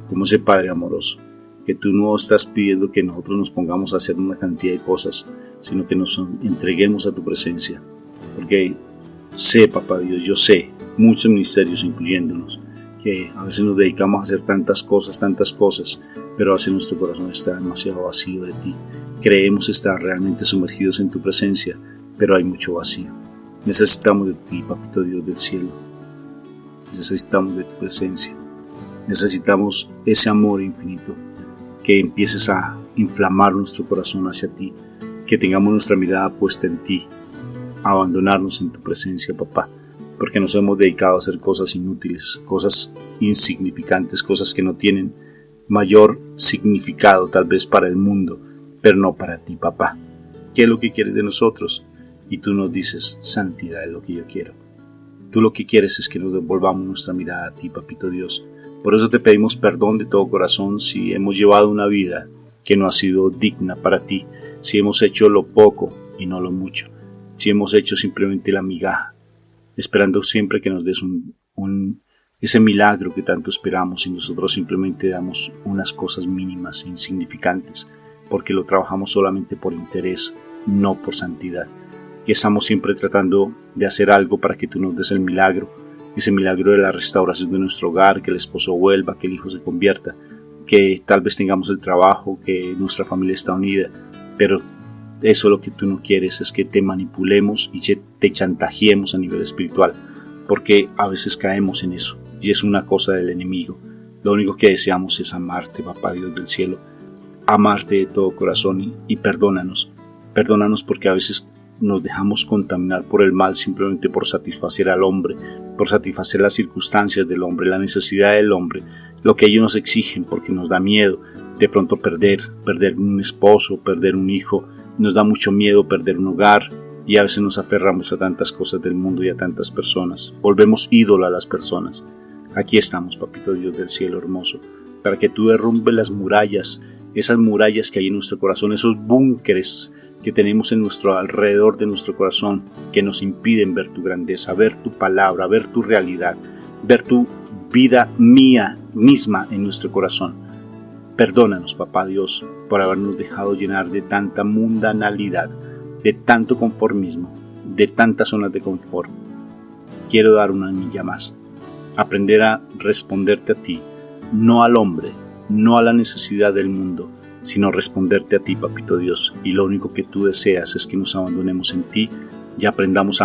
como ese Padre amoroso. Que tú no estás pidiendo que nosotros nos pongamos a hacer una cantidad de cosas, sino que nos entreguemos a tu presencia. Porque sé, Papá Dios, yo sé, muchos ministerios incluyéndonos, que a veces nos dedicamos a hacer tantas cosas, pero a veces nuestro corazón está demasiado vacío de ti. Creemos estar realmente sumergidos en tu presencia, pero hay mucho vacío. Necesitamos de ti, Papito Dios del cielo. Necesitamos de tu presencia. Necesitamos ese amor infinito, que empieces a inflamar nuestro corazón hacia ti, que tengamos nuestra mirada puesta en ti, a abandonarnos en tu presencia, papá, porque nos hemos dedicado a hacer cosas inútiles, cosas insignificantes, cosas que no tienen mayor significado tal vez para el mundo, pero no para ti, papá. ¿Qué es lo que quieres de nosotros? Y tú nos dices, santidad es lo que yo quiero. Tú lo que quieres es que nos devolvamos nuestra mirada a ti, papito Dios. Por eso te pedimos perdón de todo corazón si hemos llevado una vida que no ha sido digna para ti, si hemos hecho lo poco y no lo mucho, si hemos hecho simplemente la migaja, esperando siempre que nos des ese milagro que tanto esperamos, y nosotros simplemente damos unas cosas mínimas e insignificantes, porque lo trabajamos solamente por interés, no por santidad. Y estamos siempre tratando de hacer algo para que tú nos des el milagro, ese milagro de la restauración de nuestro hogar, que el esposo vuelva, que el hijo se convierta, que tal vez tengamos el trabajo, que nuestra familia está unida, pero eso lo que tú no quieres es que te manipulemos y te chantajeemos a nivel espiritual, porque a veces caemos en eso, y es una cosa del enemigo. Lo único que deseamos es amarte, Papá Dios del cielo, amarte de todo corazón y perdónanos porque a veces nos dejamos contaminar por el mal simplemente por satisfacer al hombre, por satisfacer las circunstancias del hombre, la necesidad del hombre, lo que ellos nos exigen, porque nos da miedo de pronto perder un esposo, perder un hijo, nos da mucho miedo perder un hogar, y a veces nos aferramos a tantas cosas del mundo y a tantas personas, volvemos ídolo a las personas. Aquí estamos, Papito Dios del cielo hermoso, para que tú derrumbes las murallas, esas murallas que hay en nuestro corazón, esos búnkeres que tenemos en nuestro alrededor de nuestro corazón, que nos impiden ver tu grandeza, ver tu palabra, ver tu realidad, ver tu vida mía misma en nuestro corazón. Perdónanos, Papá Dios, por habernos dejado llenar de tanta mundanalidad, de tanto conformismo, de tantas zonas de confort. Quiero dar una milla más, aprender a responderte a ti, no al hombre, no a la necesidad del mundo, sino responderte a ti, Papito Dios. Y lo único que tú deseas es que nos abandonemos en ti y aprendamos a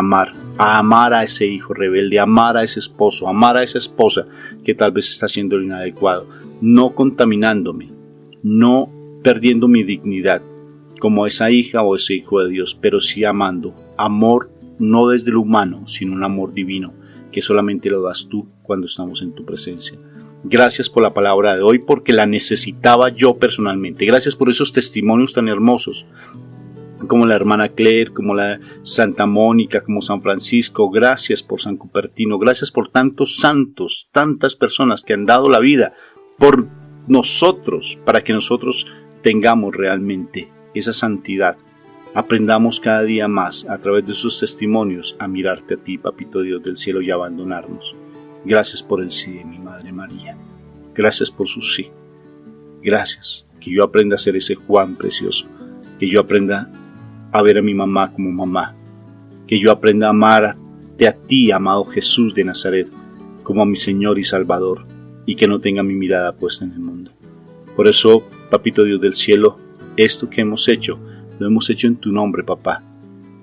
amar a ese hijo rebelde, a amar a ese esposo, a amar a esa esposa que tal vez está haciendo lo inadecuado, no contaminándome, no perdiendo mi dignidad como esa hija o ese hijo de Dios, pero sí amando. Amor no desde lo humano, sino un amor divino que solamente lo das tú cuando estamos en tu presencia. Gracias por la palabra de hoy, porque la necesitaba yo personalmente. Gracias por esos testimonios tan hermosos, como la hermana Claire, como la Santa Mónica, como San Francisco. Gracias por San Cupertino. Gracias por tantos santos, tantas personas que han dado la vida por nosotros, para que nosotros tengamos realmente esa santidad. Aprendamos cada día más a través de sus testimonios a mirarte a ti, Papito Dios del cielo, y abandonarnos. Gracias por el sí de mi Madre María. Gracias por su sí. Gracias. Que yo aprenda a ser ese Juan precioso. Que yo aprenda a ver a mi mamá como mamá. Que yo aprenda a amarte a ti, amado Jesús de Nazaret, como a mi Señor y Salvador. Y que no tenga mi mirada puesta en el mundo. Por eso, Papito Dios del cielo, esto que hemos hecho, lo hemos hecho en tu nombre, papá.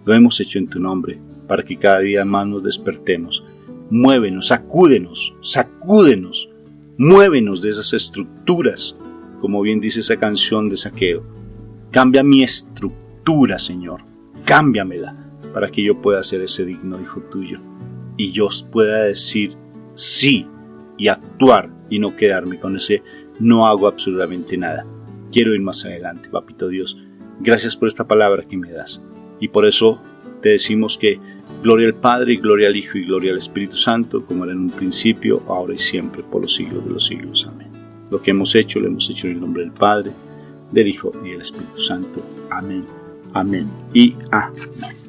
Lo hemos hecho en tu nombre, para que cada día más nos despertemos. Muévenos, sacúdenos, muévenos de esas estructuras, como bien dice esa canción de Zaqueo. Cambia mi estructura, Señor, cámbiamela, para que yo pueda ser ese digno hijo tuyo, y yo pueda decir sí, y actuar, y no quedarme con ese no hago absolutamente nada. Quiero ir más adelante, Papito Dios. Gracias por esta palabra que me das, y por eso te decimos que gloria al Padre, y gloria al Hijo, y gloria al Espíritu Santo, como era en un principio, ahora y siempre, por los siglos de los siglos. Amén. Lo que hemos hecho, lo hemos hecho en el nombre del Padre, del Hijo y del Espíritu Santo. Amén, amén y amén.